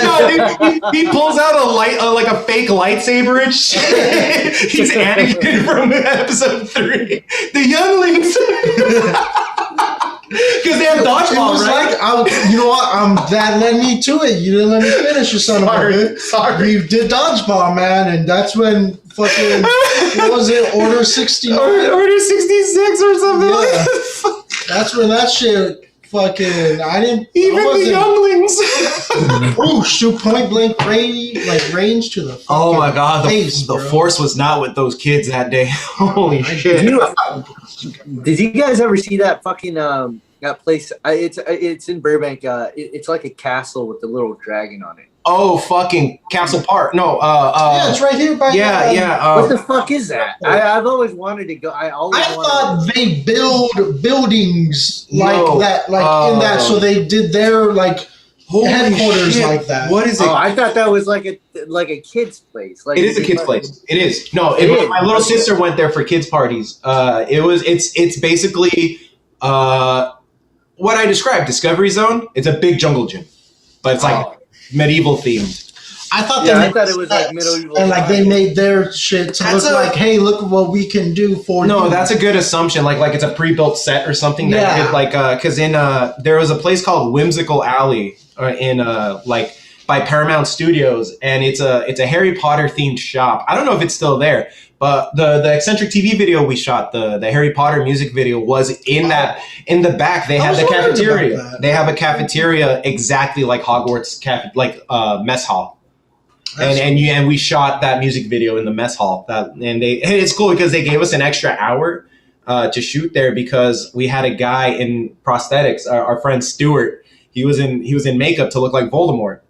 No, dude, he pulls out like a fake lightsaber and shit. He's Anakin from episode 3. The younglings. Because they have dodgeball, right? You know what? That led me to it. You didn't let me finish, you son of a bitch. Sorry. You did dodgeball, man, and that's when fucking, what was it, Order 69? Order 66 or something like Yeah. that. That's when that shit fucking, Even the younglings. Oh, shoot point blank range to the Oh my god, face, the bro. force was not with those kids that day. Holy shit. Did you guys ever see that fucking that place? It's in Burbank. It's like a castle with a little dragon on it. Oh, fucking Castle Park. No, yeah, it's right here by what the fuck is that? I've always wanted to go. I thought they build buildings like No. that, in that, so they did their holy headquarters shit. like that. What is it? Oh, I thought that was like a kid's place. Like It is a kid's place. It is. No, It is. my little sister went there for kids parties. It's basically what I described, Discovery Zone. It's a big jungle gym, but it's like medieval themed. I thought I thought it was like medieval, and they made their shit to look like, hey, look what we can do for you. No, that's a good assumption. Like it's a pre-built set or something. Yeah. Because in there was a place called Whimsical Alley in by Paramount Studios, and it's a Harry Potter themed shop. I don't know if it's still there, but the eccentric TV video we shot, the Harry Potter music video, was in the back. They had the cafeteria. They have a cafeteria exactly like Hogwarts mess hall. And we shot that music video in the mess hall. And it's cool because they gave us an extra hour to shoot there because we had a guy in prosthetics. Our friend Stuart, he was in makeup to look like Voldemort,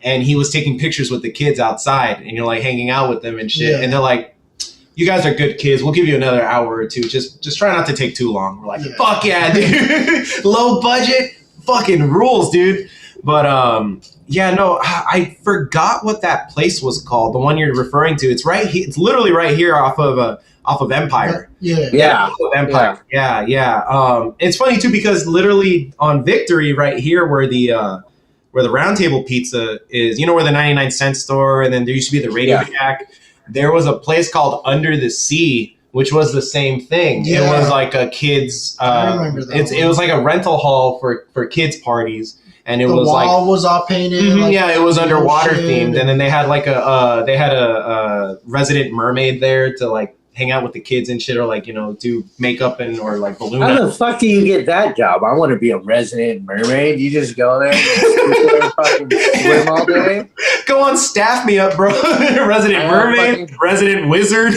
and he was taking pictures with the kids outside, and you're like hanging out with them and shit. Yeah. And they're like, "You guys are good kids. We'll give you another hour or two. Just try not to take too long." We're like, "Fuck yeah, dude! Low budget, fucking rules, dude." But I forgot what that place was called. The one you're referring to. It's right here. It's literally right here off of Empire. Yeah. Off of Empire. Yeah. It's funny too because literally on Victory, right here, where the Round Table Pizza is, where the 99-cent store, and then there used to be the Radio Shack. There was a place called Under the Sea, which was the same thing. Yeah. It was like a kids. I remember that. It was like a rental hall for kids parties. And it the was wall was all painted. It was underwater themed, and then they had a resident mermaid there to hang out with the kids and shit, or do makeup or balloon. How the fuck do you get that job? I want to be a resident mermaid. You just go there and fucking swim all day. Go on, staff me up, bro. Resident mermaid, resident wizard.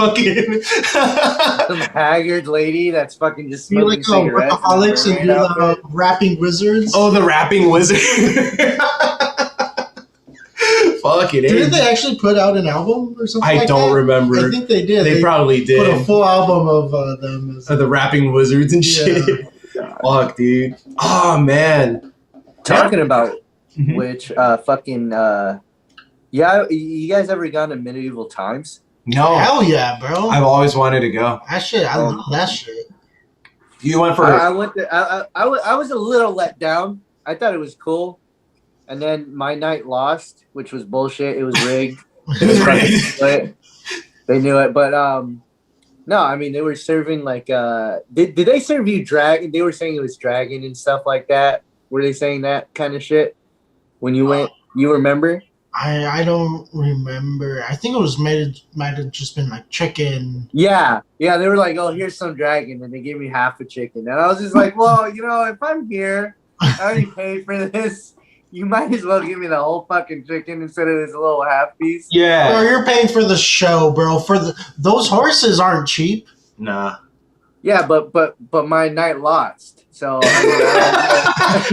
fucking. Some haggard lady that's fucking just You smoking like cigarettes. workaholics and do the rapping wizards. Oh, the rapping wizard. Fuck it. Didn't they actually put out an album or something? I don't remember. I think they did. They probably did. Put a full album of them. The rapping wizards and shit. Fuck, dude. Oh man. Talking about which, yeah, you guys ever gone to medieval times? No. Hell yeah, bro. I've always wanted to go. That shit, I love that shit. You went for? I went. I was a little let down. I thought it was cool, and then my night lost, which was bullshit. It was rigged. They knew it, but no. I mean, they were serving like. Did they serve you dragon? They were saying it was dragon and stuff like that. Were they saying that kind of shit when you went? You remember? I don't remember. I think it was might have just been like chicken. Yeah. They were like, "Oh, here's some dragon," and they gave me half a chicken, and I was just like, "Well, if I'm here, I already paid for this. You might as well give me the whole fucking chicken instead of this little half piece." Yeah. Bro, you're paying for the show, bro. Those horses aren't cheap. Nah. Yeah, but my night lost. So I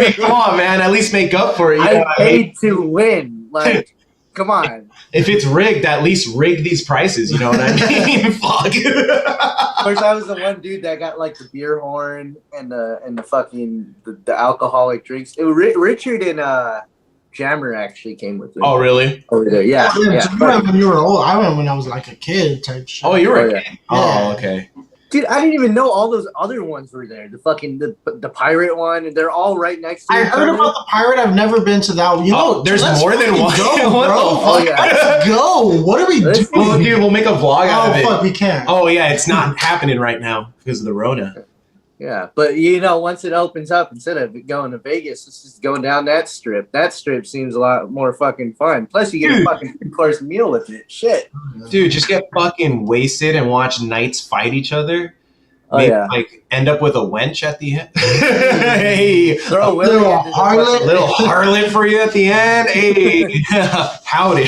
mean, come on, man. At least make up for it. I paid to win. Like, come on. If it's rigged, at least rig these prices. You know what I mean? Fuck. Of course, I was the one dude that got like the beer horn and the fucking the alcoholic drinks. Richard and Jammer actually came with me. Oh, really? Over there, yeah. You went when you were old. I went when I was like a kid type shit. Oh, you were. Yeah. Oh, okay. Dude, I didn't even know all those other ones were there. The fucking the pirate one, and they're all right next to I each heard other. about the pirate. I've never been to that one. You know, There's let's more than fucking one. Go, What bro. the fuck? Oh, yeah. Let's go. What are we doing? Oh, dude, we'll make a vlog out of it. Fuck, we can't. Oh, yeah, it's not happening right now because of the Rona. Yeah, but once it opens up, instead of going to Vegas, it's just going down that strip. That strip seems a lot more fucking fun. Plus, you get a fucking 3-course meal with it. Shit. Dude, just get fucking wasted and watch knights fight each other. Oh, Maybe, yeah. like, end up with a wench at the end. Hey, Throw a little harlot. little harlot for you at the end. Hey, howdy.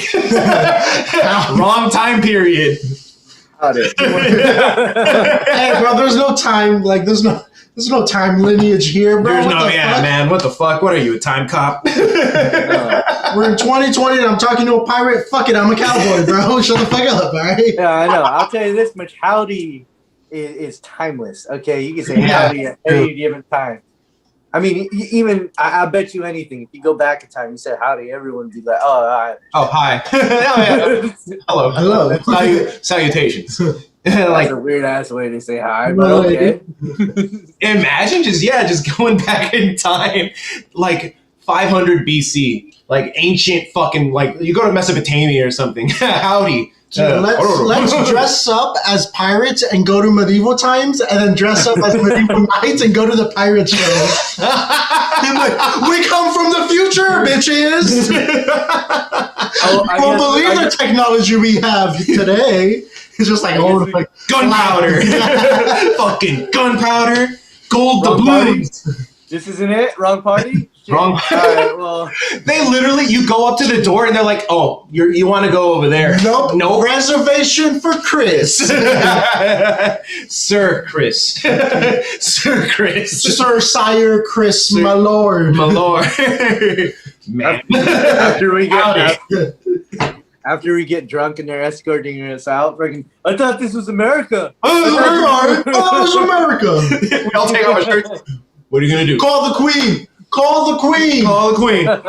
Wrong time period. Hey, bro, there's no time. Like, there's no time lineage here, bro. There's What no, the yeah, fuck? man. What the fuck? What are you, a time cop? We're in 2020 and I'm talking to a pirate. Fuck it, I'm a cowboy, bro. Shut the fuck up, all right? Yeah, I know. I'll tell you this much. Howdy is timeless. Okay, you can say howdy at any given time. I mean, I bet you anything. If you go back in time, you said howdy, everyone would be like, "Oh, Oh, hi. Oh, yeah. Hello. Hello. Salutations. That's Like, a weird ass way to say hi, but okay." imagine just going back in time, like 500 BC, like ancient fucking, like you go to Mesopotamia or something. Howdy. Dude, let's dress up as pirates and go to medieval times, and then dress up as medieval knights and go to the pirate show. And like, we come from the future, bitches. Oh, You won't believe the technology we have today. It's just like like Gunpowder. Fucking gunpowder. Gold Wrong doubloons. This isn't it? Wrong party? Shit. Wrong. All right, well, They literally, you go up to the door and they're like, "Oh, you want to go over there?" Nope. Nope. Reservation for Chris. Sir Chris. Sir Chris. Sir, sire, Chris, Sir- my lord. My lord. Man. after we get drunk and they're escorting us out, freaking, I thought this was America. Oh, it's America. We all take off our shirts. What are you going to do? Call the queen. Call the queen. Call the queen. No,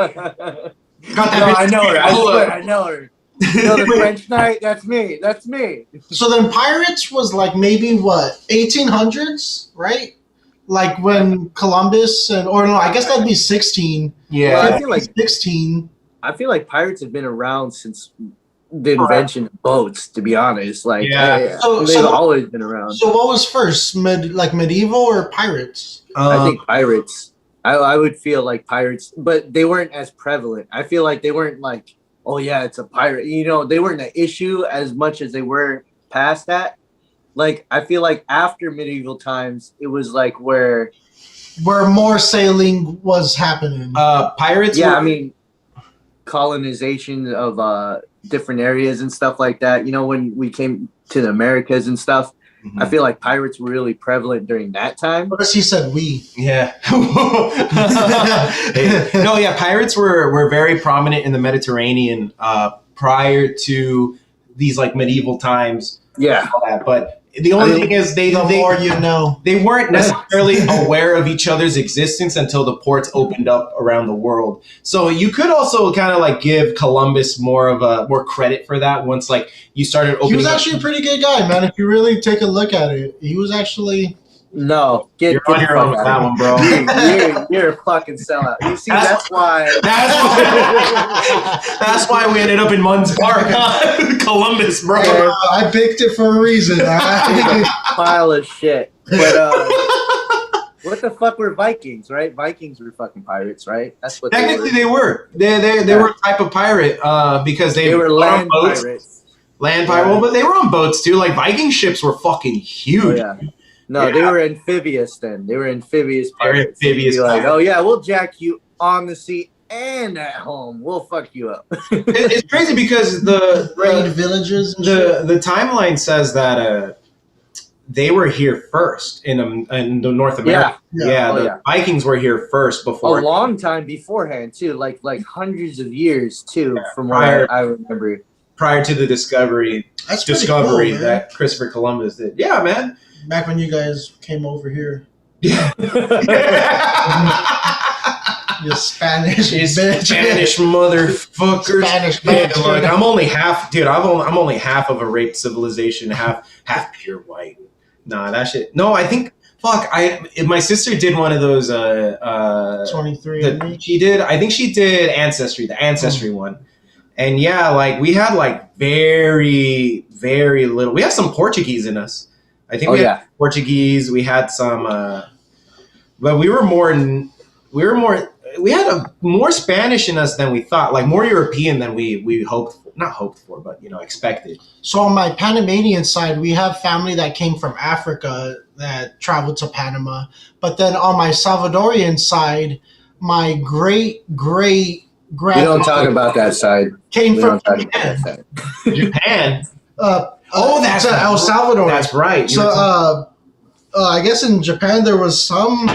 I know her. I swear, I know her. You know the French knight? That's me. That's me. So then pirates was like maybe what, 1800s, right? Like when Columbus or no, I guess that'd be 16. Yeah. Well, I feel like 16. I feel like pirates have been around since the invention of boats. To be honest, like Yeah. they've always been around. So what was first, medieval or pirates? I think pirates. I would feel like pirates, but they weren't as prevalent. I feel like they weren't like, oh yeah, it's a pirate. They weren't an issue as much as they were past that. Like I feel like after medieval times, it was like where more sailing was happening. pirates. yeah, were- I mean, colonization of different areas and stuff like that. You know, when we came to the Americas and stuff, I feel like pirates were really prevalent during that time. Notice he said we. Yeah. No, yeah, pirates were very prominent in the Mediterranean prior to these like medieval times. Yeah. All that. But the only thing is the more you know. They weren't necessarily aware of each other's existence until the ports opened up around the world. So you could also kind of like give Columbus more credit for that once like you started opening. He was actually a pretty good guy, man. If you really take a look at it, he was actually. No, you're on your own with that one, bro. You're a fucking sellout. You see, that's why we ended up in Munns Park, Columbus, bro. I picked it for a reason. Pile of shit. But what the fuck were Vikings, right? Vikings were fucking pirates, right? That's what technically they were. They were a type of pirate because they were land pirates. Land pirate, well, but they were on boats too. Like Viking ships were fucking huge. Oh, yeah. No, they were amphibious then. They were amphibious pirates. Amphibious like, oh yeah, we'll jack you on the sea and at home. We'll fuck you up. It's crazy because the raid villages. And the timeline says that they were here first in the North America. The Vikings were here first before a long time beforehand too, like hundreds of years too, from what I remember. Prior to the discovery cool, that Christopher Columbus did. Yeah, man. Back when you guys came over here. Yeah. You Spanish bitch. Spanish motherfuckers. Spanish bitch. Look, I'm only half, dude. I'm only half of a raped civilization, half pure white. Nah, that shit. No, I think. Fuck. My sister did one of those. 23. She did. I think she did Ancestry, the Ancestry one. And yeah, like we had like very, very little. We have some Portuguese in us. I think we had Portuguese. We had some, but we had more Spanish in us than we thought. Like more European than we not hoped for, but expected. So on my Panamanian side, we have family that came from Africa that traveled to Panama. But then on my Salvadorian side, my great grandmother. We don't talk about that side. Came from Japan. Japan. That's El Salvador. That's right. So, I guess in Japan there was some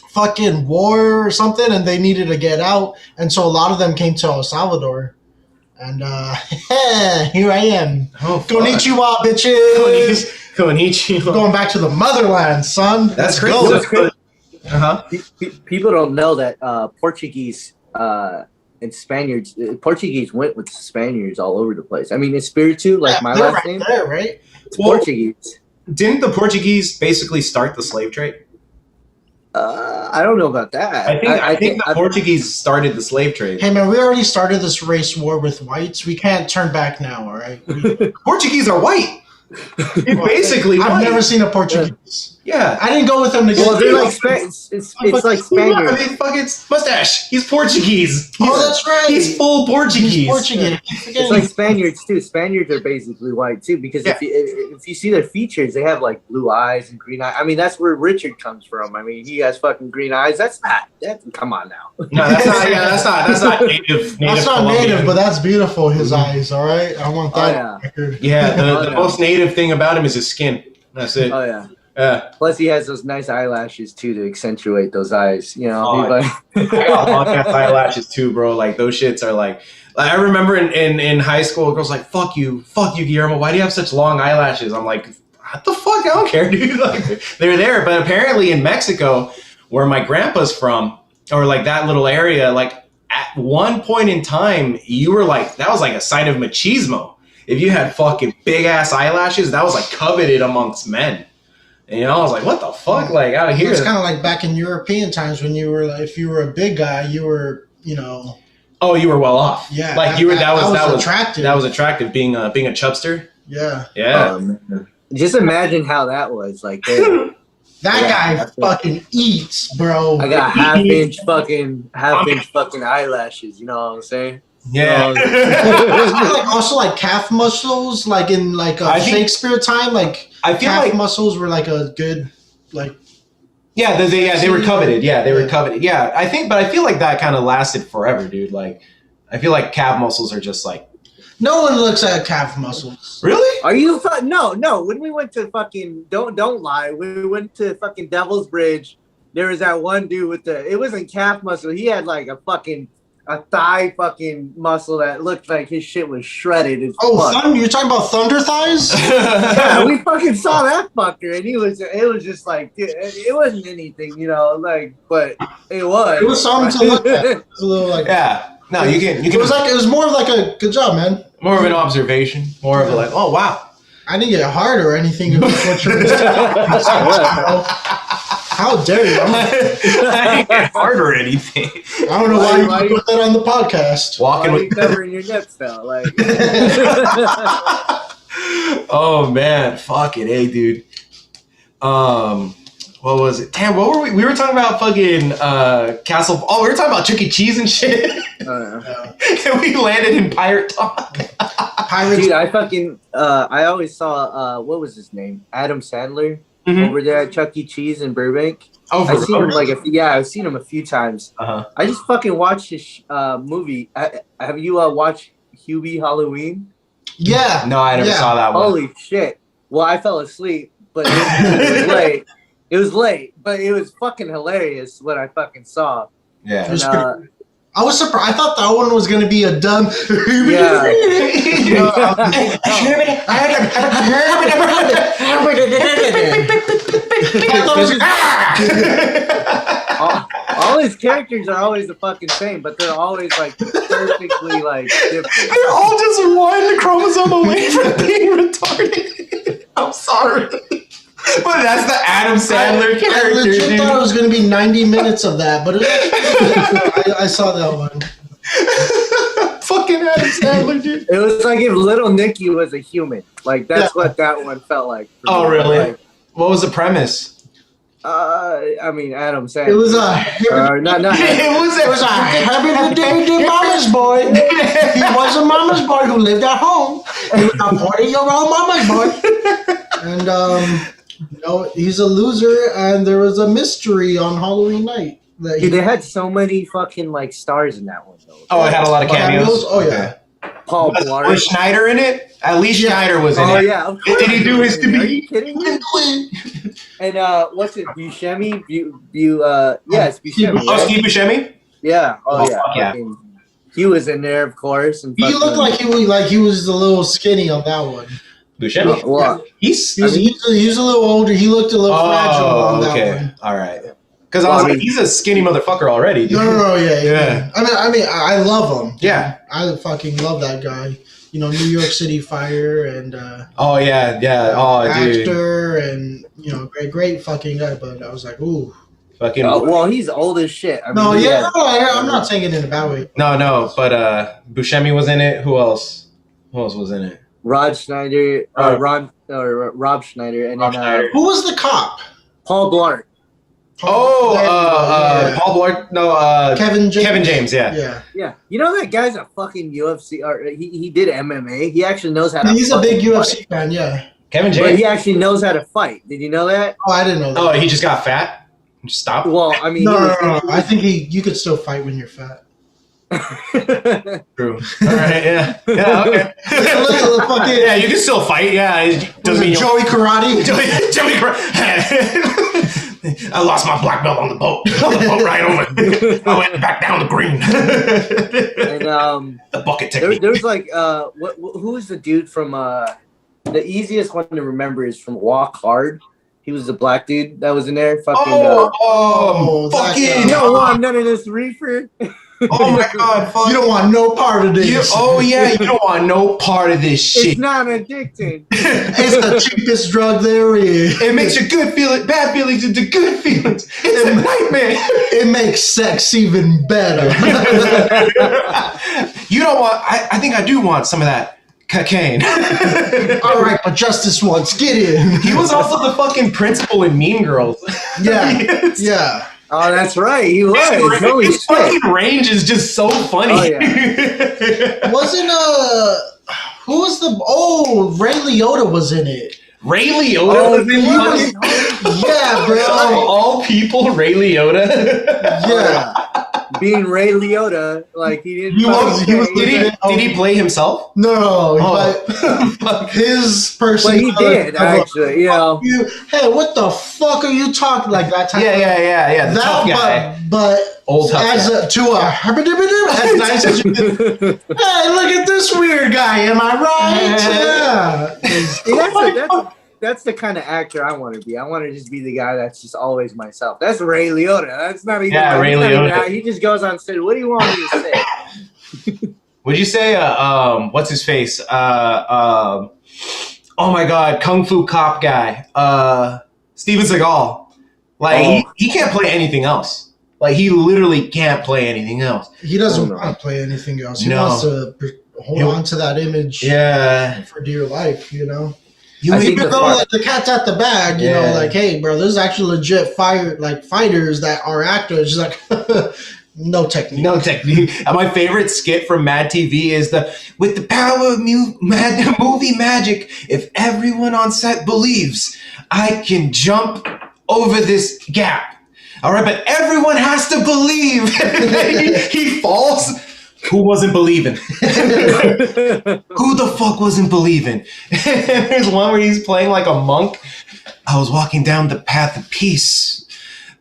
fucking war or something, and they needed to get out, and so a lot of them came to El Salvador. And here I am. Oh, Konnichiwa, bitches. Konnichiwa. Going back to the motherland, son. That's crazy. People don't know that Portuguese and Spaniards. Portuguese went with Spaniards all over the place. I mean, Espiritu, like my last name, there, right? It's Portuguese. Didn't the Portuguese basically start the slave trade? I don't know about that. I think the Portuguese started the slave trade. Hey man, we already started this race war with whites. We can't turn back now, all right? Portuguese are white. Basically, I've never seen a Portuguese. Yeah, I didn't go with them to get. Well, they're like it's like Spaniards. I mean, fucking mustache. He's Portuguese. That's right. He's full Portuguese. He's Portuguese. It's like Spaniards too. Spaniards are basically white too, because if you see their features, they have like blue eyes and green eyes. I mean, that's where Richard comes from. I mean, he has fucking green eyes. Come on now. No, that's not. Yeah, that's not native. That's not native, but that's beautiful. His eyes. All right, I want that on record. Yeah, the most native thing about him is his skin. That's it. Oh yeah. Plus, he has those nice eyelashes too to accentuate those eyes. I got long ass eyelashes too, bro. Like those shits are like. I remember in high school, girls like, "Fuck you, Guillermo. Why do you have such long eyelashes?" I'm like, "What the fuck? I don't care, dude." Like they're there, but apparently in Mexico, where my grandpa's from, or like that little area, like at one point in time, you were like that was like a sign of machismo. If you had fucking big ass eyelashes, that was like coveted amongst men. And, I was like, what the fuck? Like, out of here. It's kind of like back in European times when you were like, if you were a big guy, you were, Oh, you were well off. Yeah. Like, that was attractive. That was attractive, being a chubster. Yeah. Yeah. Just imagine how that was. Like, that guy fucking eats, bro. I got half inch fucking eyelashes. You know what I'm saying? Yeah. also like calf muscles, like in like Shakespeare time, like I feel calf muscles were like a good like. Yeah, they were coveted. Yeah, they were coveted. Yeah, I feel like that kind of lasted forever, dude. Like, I feel like calf muscles are just like No one looks at calf muscles. Really? Are you no? When we went to fucking don't lie, we went to fucking Devil's Bridge. There was that one dude with it wasn't calf muscle. He had like a thigh fucking muscle that looked like his shit was shredded as fuck. You're talking about thunder thighs? Yeah, we fucking saw that fucker, and it was just like, dude, it wasn't anything, like, but it was. It was something to look at. It was a little like, yeah. No, you can. It was more of like a good job, man. More of an observation. More of a like, oh wow. I didn't get hard or anything. How dare you? I didn't get hard or anything. I don't know why you put that on the podcast. Walking with covering your nuts though, like. Oh man, fuck it, hey dude. What was it? Damn, what were we? We were talking about fucking Castle. Oh, we were talking about Chuck E. Cheese and shit. And we landed in pirate talk. Dude, I fucking I always saw what was his name? Adam Sandler over there at Chuck E. Cheese in Burbank. Oh, I've seen him I've seen him a few times. I just fucking watched his movie. Have you watched Hubie Halloween? Yeah. No, I never saw that one. Holy shit! Well, I fell asleep, but it was late. It was late, but it was fucking hilarious what I fucking saw. Yeah. And, I was surprised. I thought that one was going to be a dumb. Yeah. all his characters are always the fucking same, but they're always like perfectly like different. They're all just one chromosome away from being retarded. I'm sorry. But that's the Adam Sandler character. I legit thought it was going to be 90 minutes of that, but I saw that one. Fucking Adam Sandler, dude. It was like if Little Nicky was a human. Like that's what that one felt like. Oh, really? Like, what was the premise? I mean, Adam Sandler. It was not. It was a happy mama's boy. He was a mama's boy who lived at home. He was a 40-year-old mama's boy. And he's a loser, and there was a mystery on Halloween night. Dude, they had so many fucking like stars in that one though. Oh, it had a lot of cameos. Oh yeah. Paul Blart. Was Schneider in it? At least Schneider was in it. Oh yeah. Of course. Did he do his to be? Are you kidding me? And what's it? Buscemi? It's Buscemi. Oh, Steve Buscemi? Yeah. Oh yeah. Yeah. He was in there, of course. And he looked like he was a little skinny on that one. Buscemi? Well, he's a little older. He looked a little fragile on that one. All right. Because I was like, he's a skinny motherfucker already. Dude. No, yeah. I mean, I love him. Yeah. I fucking love that guy. New York City Fire and actor and great fucking guy. But I was like, ooh. Fucking. Well, he's old as shit. I'm not saying it in a bad way. No, but Buscemi was in it. Who else? Who else was in it? Rob Schneider, and then who was the cop? Paul Blart. Paul Blart. No, Kevin James. Kevin James. Yeah. You know that guy's a fucking UFC. Or he did MMA. He actually knows how to. He's a big UFC fan. Yeah. Kevin James. But he actually knows how to fight. Did you know that? Oh, I didn't know that. Oh, he just got fat. Just stopped. Well, I mean, no. I think you could still fight when you're fat. True. All right. Yeah. Okay. Yeah, you can still fight. Yeah. It doesn't mean Joey Karate. Joey Karate. I lost my black belt on the boat. Right over. I went back down the green. And the bucket technique. There's like who is the dude from the easiest one to remember is from Walk Hard. He was the black dude that was in there. Fucking. Fucking. You don't want none of this reefer. Oh my god! Fuck. You don't want no part of this. You don't want no part of this shit. It's not addicting. It's the cheapest drug there is. It makes your bad feelings into good feelings. It's a nightmare. It makes sex even better. You don't want. I think I do want some of that cocaine. All right, but Justice wants get in. He was also the fucking principal in Mean Girls. Yeah. Yeah. Oh, that's right. He was. His fucking range is just so funny. Oh, yeah. Wasn't who was Ray Liotta was in it. Ray Liotta was in it? Yeah, bro. Of all people, Ray Liotta. Yeah. being Ray Liotta, like he didn't. Did he play himself? No, Oh. but his person. But he did actually. You know. Hey, what the fuck are you talking like that? Type Yeah. The tough guy. But old tough as guy. As nice as you can. Hey, look at this weird guy. Am I right? Yeah. That's the kind of actor I want to be. I want to just be the guy that's just always myself. That's Ray Liotta. That's not even. Yeah, Ray Liotta. He just goes on stage. What do you want me to say? Would you say what's his face? Oh my god, Kung Fu Cop guy. Steven Seagal. Like he can't play anything else. Like he literally can't play anything else. He doesn't want to play anything else. He wants to hold on to that image for dear life, you know. Even though like the cat's at the bag, you know, like, hey, bro, there's actually legit fighters that are actors. Like, no technique. No technique. And my favorite skit from Mad TV is with the power of movie magic, if everyone on set believes, I can jump over this gap. All right, but everyone has to believe. He falls. Who wasn't believing? Who the fuck wasn't believing? There's one where he's playing like a monk. I was walking down the path of peace,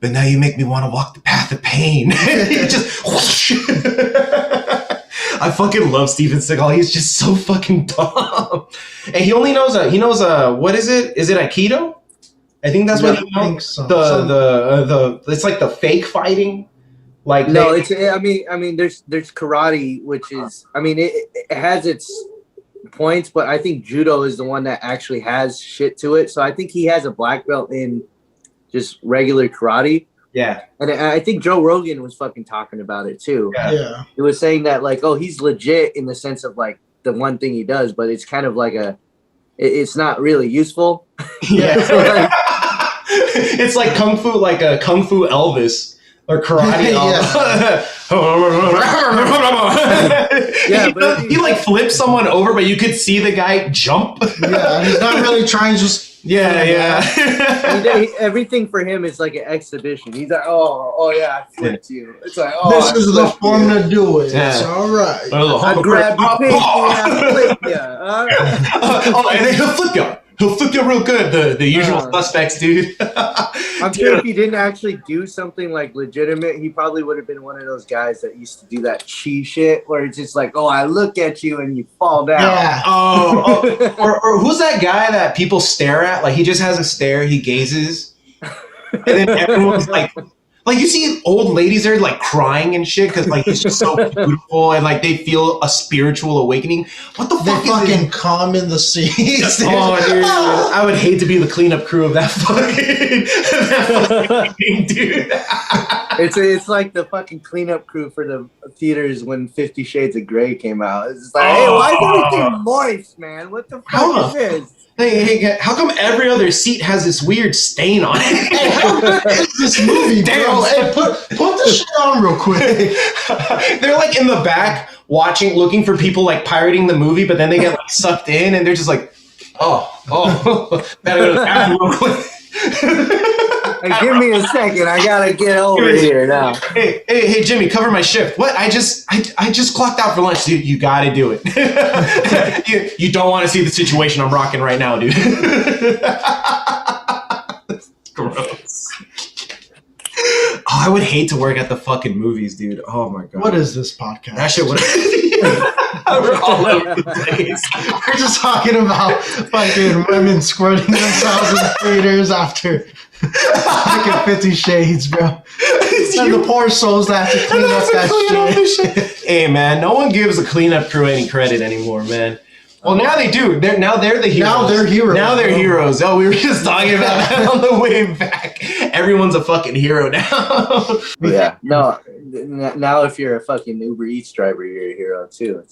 but now you make me want to walk the path of pain. Just whoosh. I fucking love Steven Seagal. He's just so fucking dumb. And he only knows what is it? Is it Aikido? I think that's what he knows. So. The it's like the fake fighting. Like no, it's. I mean, there's karate, which is. I mean, it has its points, but I think judo is the one that actually has shit to it. So I think he has a black belt in just regular karate. Yeah, and I think Joe Rogan was fucking talking about it too. Yeah, he was saying that like, oh, he's legit in the sense of like the one thing he does, but it's kind of like it's not really useful. Yeah, it's like kung fu, like a kung fu Elvis. Or karate. But he like flips someone over, but you could see the guy jump. Yeah, he's not really trying just. Yeah. Everything for him is like an exhibition. He's like, oh yeah, I flipped you. It's like, this is the form to do it. Yeah. It's all right. I grabbed your pinky and I flipped you. And then he'll flip you. He'll flip you real good. The usual suspects, dude. I'm sure if he didn't actually do something like legitimate, he probably would have been one of those guys that used to do that chi shit where it's just like, oh, I look at you and you fall down. Yeah. Or who's that guy that people stare at? Like he just has a stare, he gazes, and then everyone's like you see old ladies there like crying and shit because like he's just so beautiful and like they feel a spiritual awakening. What the fuck is fucking calm in the seas? Oh, dude, I would hate to be the cleanup crew of that fucking thing, dude. It's like the fucking cleanup crew for the theaters when 50 Shades of Grey came out. It's like, hey, why is everything moist, man? What the fuck is this? Hey, how come every other seat has this weird stain on it? Hey, how is this movie, bro? Hey, put this shit on real quick. They're like in the back looking for people like pirating the movie, but then they get like sucked in and they're just like, oh, better go to the bathroom real quick. Hey, give me a second. I gotta get over here now. Hey, Jimmy, cover my shift. What? I just clocked out for lunch, dude. You gotta do it. you don't want to see the situation I'm rocking right now, dude. Gross. Oh, I would hate to work at the fucking movies, dude. Oh my god. What is this podcast? That shit would. We're all over the place. We're just talking about fucking women squirting themselves in theaters after fucking 50 Shades, bro. And the poor souls that have to clean up that shit. Hey, man, no one gives the cleanup crew any credit anymore, man. Well, now they do. They're the heroes. Now they're heroes. Now they're heroes. Oh, we were just talking about that on the way back. Everyone's a fucking hero now. Yeah. No. Now, if you're a fucking Uber Eats driver, you're a hero too.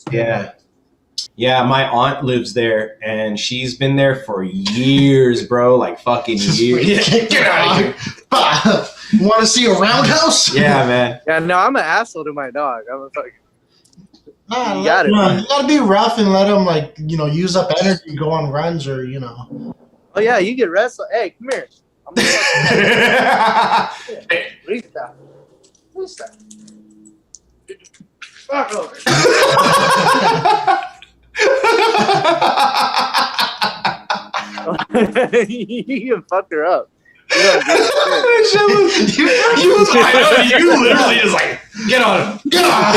Yeah, my aunt lives there, and she's been there for years, bro. Like fucking years. Get out of here. You want to see a roundhouse? Yeah, man. Yeah, no, I'm an asshole to my dog. I'm a fucking. You gotta be rough and let him use up energy, go on runs, or Oh yeah, you get wrestled. Hey, come here. You fucked her up. You you literally just like, get on him. Get on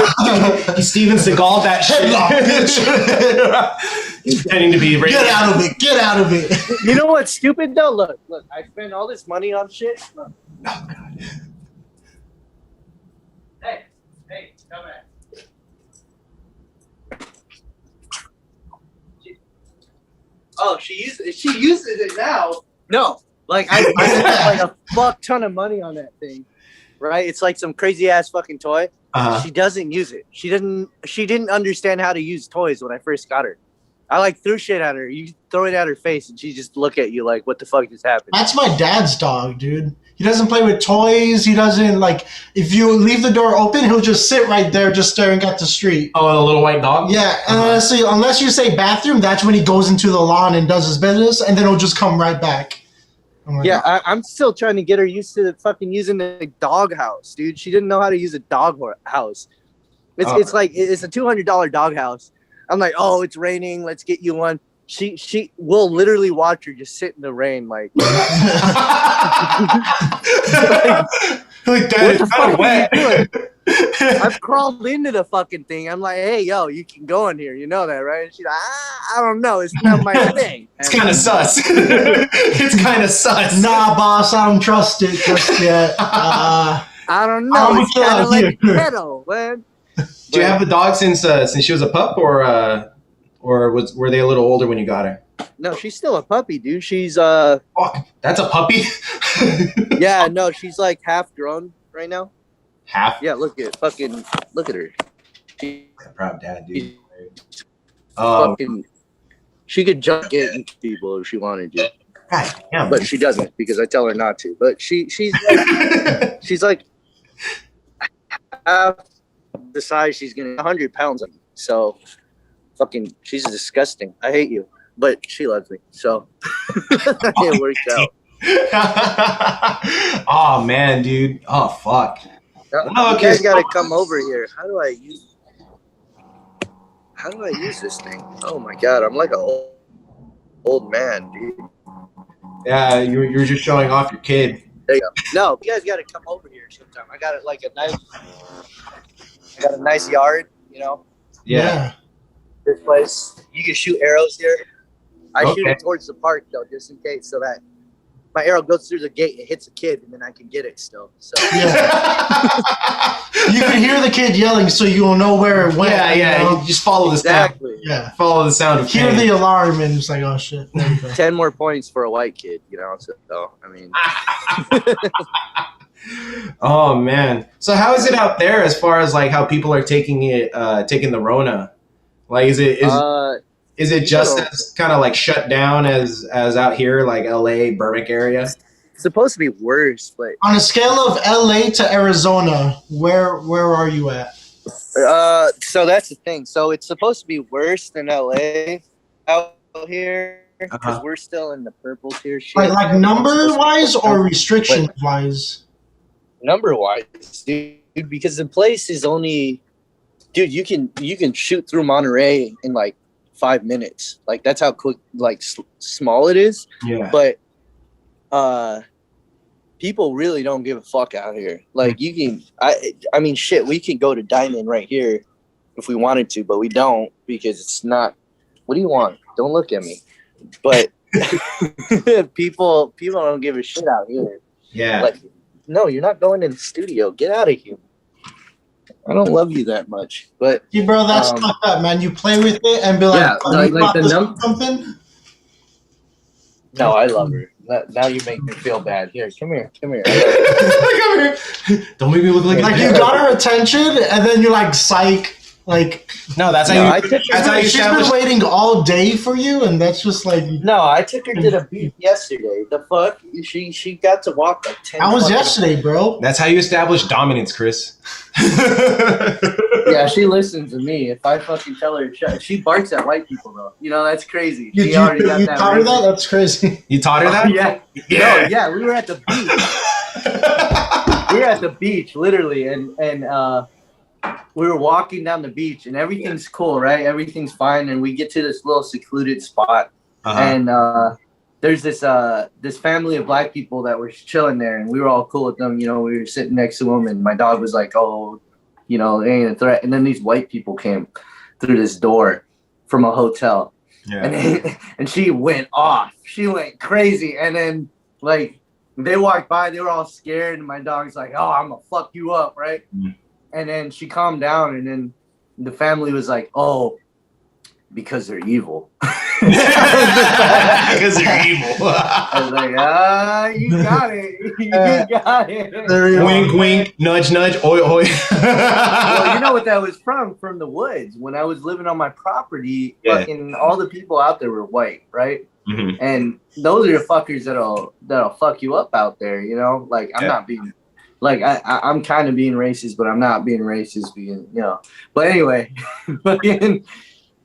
him. Steven Seagal that shit. He's pretending to be Get out of it. Get out of it. You know what's stupid though? Look. I spent all this money on shit. Look. Oh, God. Hey, come back. Oh, she uses it now. No, like I spent like a fuck ton of money on that thing, right? It's like some crazy ass fucking toy. She doesn't use it. She didn't understand how to use toys when I first got her. I like threw shit at her. You throw it at her face, and she just look at you like, "What the fuck just happened?" That's my dad's dog, dude. He doesn't play with toys. He doesn't like. If you leave the door open, he'll just sit right there, just staring at the street. Oh, the little white dog. Yeah, and honestly, unless you say bathroom, that's when he goes into the lawn and does his business, and then he'll just come right back. Yeah, I'm still trying to get her used to fucking using the dog house, dude. She didn't know how to use a dog house. It's like it's a $200 dog house. I'm like, oh, it's raining. Let's get you one. She will literally watch her just sit in the rain, like. Like that, it's kind of wet. I've crawled into the fucking thing. I'm like, hey, yo, you can go in here. You know that, right? And she's like, I don't know. It's not my thing. It's kind of sus. It's kind of sus. Nah, boss, I don't trust it just yet. I don't know. It's kind of like pedo, man. Do you have the dog since she was a pup, or were they a little older when you got her? No, she's still a puppy, dude. She's Fuck, that's a puppy. Yeah, no, she's like half grown right now. Half? Yeah, look at her. She, proud dad, dude. fucking, she could jump into people if she wanted to. God damn. But she doesn't because I tell her not to. But she's like, she's like half the size. She's getting 100 pounds on me. So fucking, she's disgusting. I hate you, but she loves me. So it worked out. Oh man, dude. Oh fuck. You guys gotta come over here. How do I use this thing? Oh my god, I'm like an old man, dude. Yeah, you're just showing off your kid. There you go. No, you guys gotta come over here sometime. I got a nice yard, you know. Yeah. This place, you can shoot arrows here. I shoot Okay. it towards the park though, just in case, so that my arrow goes through the gate, it hits a kid, and then I can get it still. So Yeah. You can hear the kid yelling, so you will know where it went. Yeah. You know? You just follow the sound. exactly. Yeah. Follow the sound of Hear pain. the alarm and it's like, oh shit. There you go. 10 more points for a white kid, you know. So I mean, Oh man. So how is it out there as far as like how people are taking the Rona? Like is it just as kind of like shut down as out here, like LA, Burbank area? it's supposed to be worse, but On a scale of LA to Arizona, where are you at? so that's the thing. So it's supposed to be worse than LA out here because we're still in the purples here. Shit. Like number wise or restriction wise? Number wise, dude, because the place is only, dude, you can shoot through Monterey in like 5 minutes. Like that's how quick, like small it is. Yeah. But people really don't give a fuck out here. Like you can, I mean, shit, we can go to Diamond right here if we wanted to, but we don't because it's not. What do you want? Don't look at me. But people don't give a shit out here. Yeah. Like, no, you're not going in the studio. Get out of here. I don't love you that much. But Yeah, bro, that's fucked up, man. You play with it and be like, Yeah, oh, like you bought the this num- or something? no, I love her. Now you make me feel bad. Here, come here. Come here. Don't make me look like Like a you dick. got her attention and then you're like, psych. Like, No, that's how No, you. I took That's how you she's been establish. waiting all day for you, and that's just like, No, I took her to the beach yesterday. The fuck? She got to walk like 10 that was fucking- yesterday, bro. That's how you establish dominance, Chris. Yeah, she listens to me. If I fucking tell her, she barks at white people though. You know, that's crazy. You, She you, already got you that. taught her raised. that? That's crazy. You taught her that? Yeah. Yeah. No, yeah, we were at the beach. We were at the beach, literally, and we were walking down the beach and everything's cool, right? Everything's fine, and we get to this little secluded spot, and there's this family of black people that were chilling there, and we were all cool with them. We were sitting next to them, and my dog was like, "Oh, it ain't a threat." And then these white people came through this door from a hotel, and she went off. She went crazy, and then like they walked by, they were all scared, and my dog's like, "Oh, I'm gonna fuck you up," right? And then she calmed down, and then the family was like, "Oh, because they're evil." Because they're evil. I was like, you got it. You got it. Wink, wink, nudge, nudge, oi, oi. Well, you know what that was from? From the woods. When I was living on my property, fucking all the people out there were white, right? Mm-hmm. And those are the fuckers that'll fuck you up out there, Like, I'm not being... Like, I'm kind of being racist, but I'm not being racist But anyway,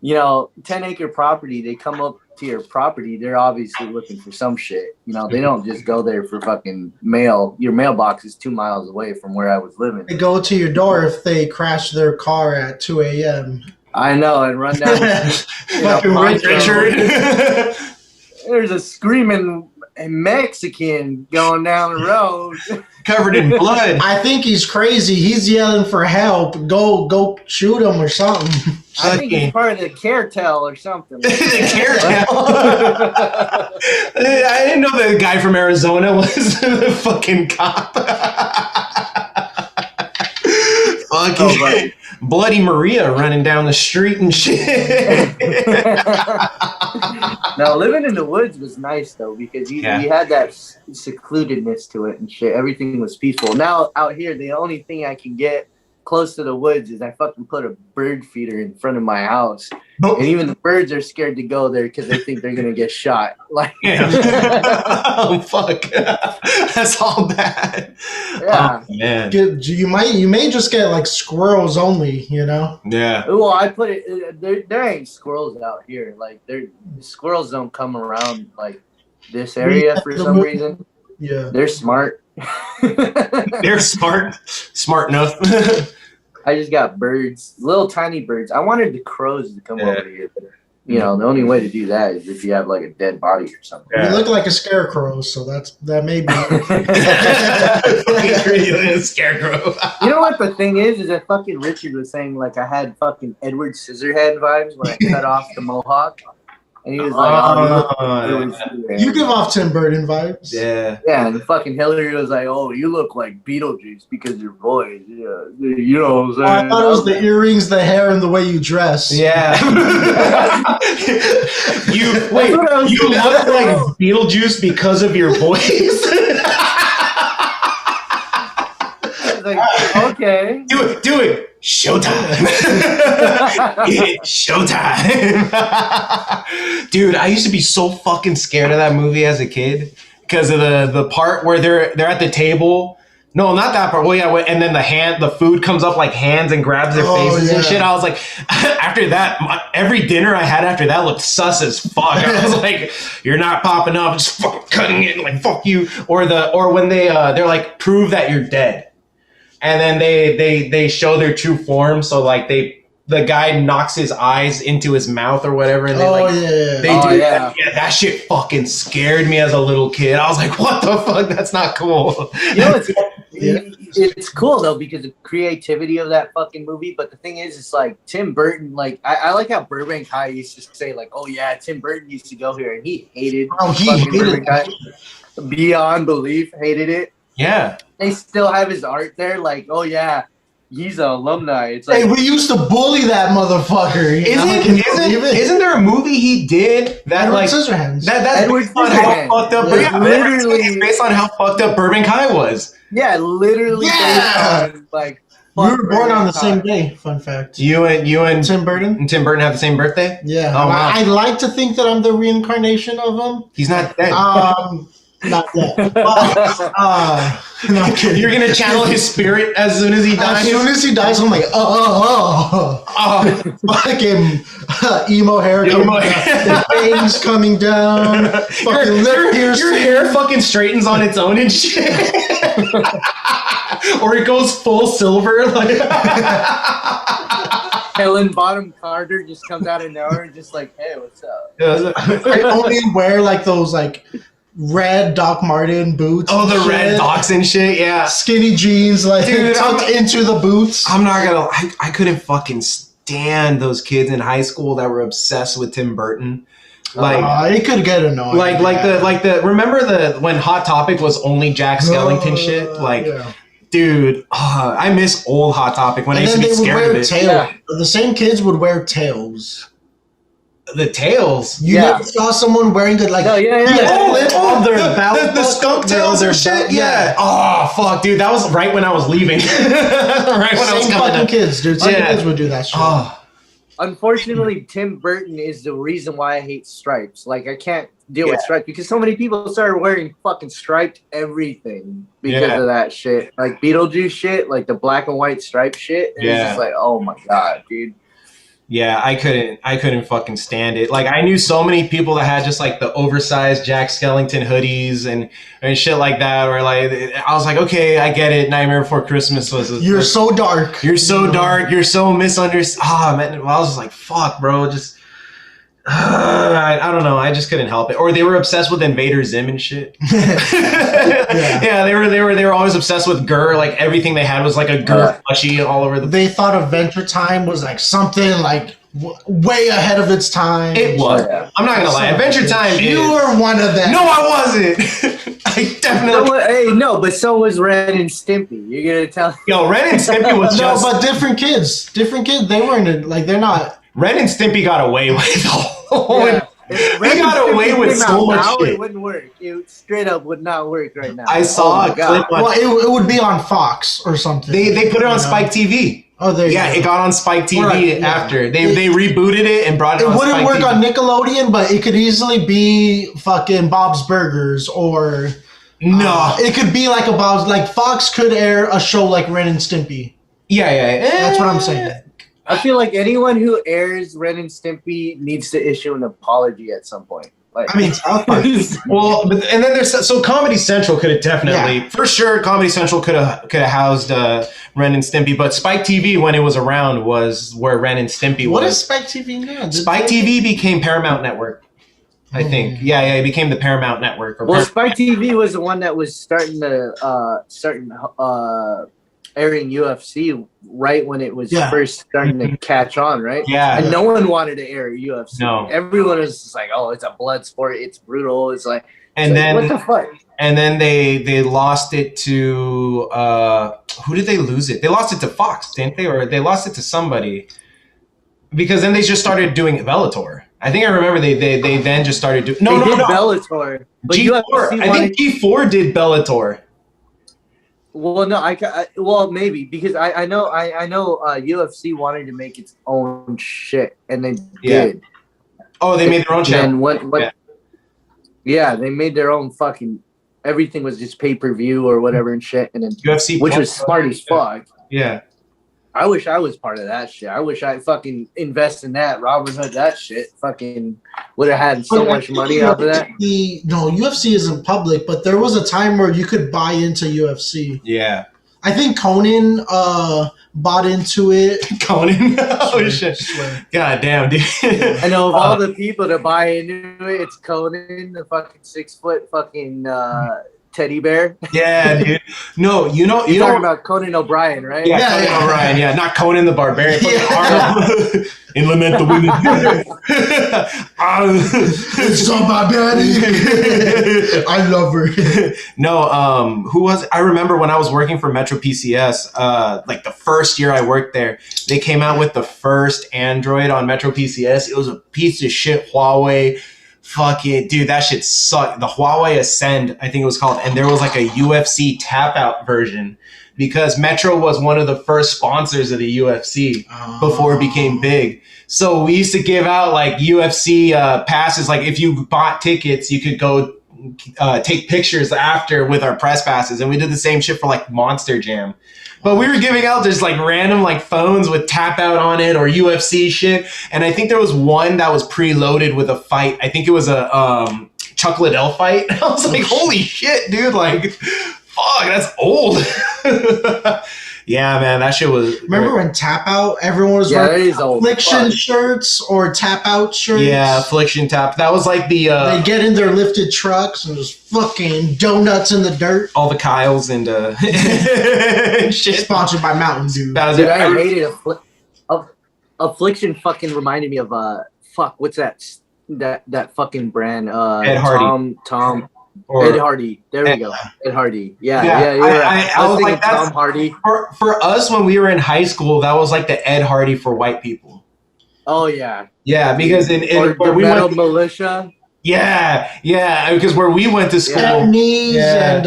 10-acre property, they come up to your property, they're obviously looking for some shit. They don't just go there for fucking mail. Your mailbox is 2 miles away from where I was living. They go to your door if they crash their car at 2 a.m. I know, and run down. Fucking Richard. There's a screaming Mexican going down the road. Covered in blood. I think he's crazy. He's yelling for help. Go shoot him or something. I think he's part of the cartel or something. The cartel. I didn't know the guy from Arizona was the fucking cop. Fucking Bloody Maria running down the street and shit. No, living in the woods was nice though, because you had that secludedness to it and shit. Everything was peaceful. Now out here, the only thing I can get close to the woods is I fucking put a bird feeder in front of my house, and even the birds are scared to go there because they think they're gonna get shot. Like, oh fuck, that's all bad. Yeah, oh, man. You may just get like squirrels only. Yeah. Well, I put it. There ain't squirrels out here. Like, squirrels don't come around like this area for some reason. Yeah, they're smart. They're smart enough. I just got birds, little tiny birds. I wanted the crows to come over here. The only way to do that is if you have like a dead body or something. You look like a scarecrow, so that may be a scarecrow. You know what the thing is that fucking Richard was saying, like, I had fucking Edward Scissorhead vibes when I cut off the mohawk. And he was like, you give off Tim Burton vibes. Yeah. Yeah, and fucking Hillary was like, oh, you look like Beetlejuice because your voice. Yeah. You know what I'm saying? I thought it was the earrings, the hair, and the way you dress. Yeah. you look like Beetlejuice because of your voice. Like, okay. Do it. Showtime. Showtime. Dude, I used to be so fucking scared of that movie as a kid because of the part where they're at the table. No, not that part. Well, yeah, and then the food comes up like hands and grabs their faces and shit. I was like, after that, every dinner I had after that looked sus as fuck. I was like, you're not popping up, just fucking cutting it, like fuck you. Or when they're like, prove that you're dead. And then they show their true form. So like the guy knocks his eyes into his mouth or whatever. And that shit fucking scared me as a little kid. I was like, what the fuck? That's not cool. It's cool though because of the creativity of that fucking movie. But the thing is, it's like Tim Burton. Like I like how Burbank High used to say like, oh yeah, Tim Burton used to go here and he hated. Burbank High. Beyond belief, hated it. Yeah. They still have his art there, like, oh yeah, he's an alumni. It's like, hey, we used to bully that motherfucker. Isn't there a movie he did that Edward like Scissorhands? That's based on how fucked up literally based on how fucked up Burbank High was. Yeah, literally based on like we were born on the same day, fun fact. You and Tim Burton? And Tim Burton have the same birthday? Yeah. Oh, wow. I like to think that I'm the reincarnation of him. He's not dead. Not yet. No, you're going to channel his spirit as soon as he dies? As soon as he dies, I'm like, fucking emo hair. Bangs coming down. Your hair fucking straightens on its own and shit. Or it goes full silver. Like Helen Bottom Carter just comes out of nowhere and just like, hey, what's up? I only wear like those like red Doc Marten boots. Oh, the and red shit. Docs and shit. Yeah. Skinny jeans, like Dude, tucked into the boots. I'm not gonna. I couldn't fucking stand those kids in high school that were obsessed with Tim Burton. Like, it could get annoying. like the remember when Hot Topic was only Jack Skellington shit? Like, yeah. dude, I miss old Hot Topic when I used to be scared of it. tails. Yeah. The same kids would wear tails. The tails. You Yeah. never saw someone wearing the like No, yeah. flip on their belt, the skunk tails or shit. Yeah. Oh fuck, dude, that was right when I was leaving. Right when I was Same coming fucking up. kids, dude. Same Yeah. kids would do that shit. Oh, Unfortunately, Tim Burton is the reason why I hate stripes. Like, I can't deal with stripes because so many people started wearing fucking striped everything because of that shit. Like Beetlejuice shit, like the black and white striped shit. And it's just like, oh my god, dude. yeah, I couldn't fucking stand it. Like, I knew so many people that had just like the oversized Jack Skellington hoodies and shit like that. Or like, I was like, okay, I get it. Nightmare Before Christmas was. You're so dark. You're so dark. You're so misunderstood. Ah, man. Well, I was just like, fuck, bro. Just. I don't know. I just couldn't help it. Or they were obsessed with Invader Zim and shit. Yeah, they were always obsessed with Gurr. Like everything they had was like a Gurr plushie all over the. They thought Adventure Time was like something like way ahead of its time. It was. Yeah. I'm not gonna lie. Adventure Time. You were one of them. No, I wasn't. I definitely. But so was Ren and Stimpy. You're gonna tell? Yo, Ren and Stimpy was No, just. but different kids. Different kids. They weren't like they're not. Ren and Stimpy got away with the whole. Yeah. They got away with so much now, shit. It wouldn't work. It straight up would not work right now. I saw a clip on. Well, it would be on Fox or something. They put it on You know? Spike TV. Oh, there you Yeah, go. it got on Spike TV Right, yeah. after they rebooted it and brought it. It on wouldn't Spike work TV. on Nickelodeon, but it could easily be fucking Bob's Burgers or No. it could be like a Bob's. Like Fox could air a show like Ren and Stimpy. Yeah. That's what I'm saying. I feel like anyone who airs Ren and Stimpy needs to issue an apology at some point. Like, I mean, South Park. Well, and then there's so Comedy Central could have definitely for sure. Comedy Central could have housed Ren and Stimpy, but Spike TV when it was around was where Ren and Stimpy What was. is Spike TV now? Spike TV became Paramount Network, I think. Yeah, it became the Paramount Network. Or well, Spike TV was the one that was starting airing UFC right when it was first starting to catch on, right? Yeah. And no one wanted to air UFC. No. Everyone was just like, oh, it's a blood sport. It's brutal. It's like, And then what the fuck? And then they lost it to who did they lose it? They lost it to Fox, didn't they? Or they lost it to somebody. Because then they just started doing Bellator. I think I remember they then just started doing They did Bellator. But G4. I think G4 did Bellator. Well, no, well maybe because I know UFC wanted to make its own shit and they did. Oh, they made their own channel. And what? Yeah, they made their own fucking. Everything was just pay per view or whatever and shit, and then UFC, which was smart as fuck. Yeah. I wish I was part of that shit. I wish I fucking invest in that Robinhood that shit. Fucking would have had so much money off of that. No, UFC isn't public, but there was a time where you could buy into UFC. Yeah. I think Conan bought into it. Conan? Oh, shit. God damn, dude. I know of all the people to buy into it, it's Conan, the fucking 6 foot fucking teddy bear. Yeah, dude. No, You're talking about Conan O'Brien, right? Yeah, Conan O'Brien. Yeah, not Conan the Barbarian. Yeah. In Lament the Women. It's so barbarian. I love her. No, who was? I remember when I was working for Metro PCS. Like the first year I worked there, they came out with the first Android on Metro PCS. It was a piece of shit Huawei. Fuck it, dude, that shit sucked. The Huawei Ascend, I think it was called, and there was like a UFC tap out version because Metro was one of the first sponsors of the UFC before it became big. So we used to give out like UFC passes. Like if you bought tickets, you could go take pictures after with our press passes, and we did the same shit for like Monster Jam. But we were giving out just like random like phones with tap out on it or UFC shit. And I think there was one that was preloaded with a fight. I think it was a Chuck Liddell fight. I was like, holy shit, dude. Like, fuck, that's old. Yeah, man, that shit was. Remember when Tap Out? Everyone was Yeah, that wearing is old. Affliction Fuck. shirts or Tap Out shirts. Yeah, Affliction Tap. That was like the They get in their lifted trucks and just fucking donuts in the dirt. all the Kyles and shit. Sponsored by Mountain Dew. That was Dude, it. I hated Affliction. Fucking reminded me of fuck. What's that fucking brand? Ed Hardy. Tom. Or- Ed Hardy. There we go. Ed Hardy. Yeah. Yeah, You're right. I I was was thinking like, that's- Tom Hardy. For us when we were in high school, that was like the Ed Hardy for white people. Oh yeah. Yeah, because Or where the we Metal went, Militia. yeah, because where we went to school, Etnies Yeah. and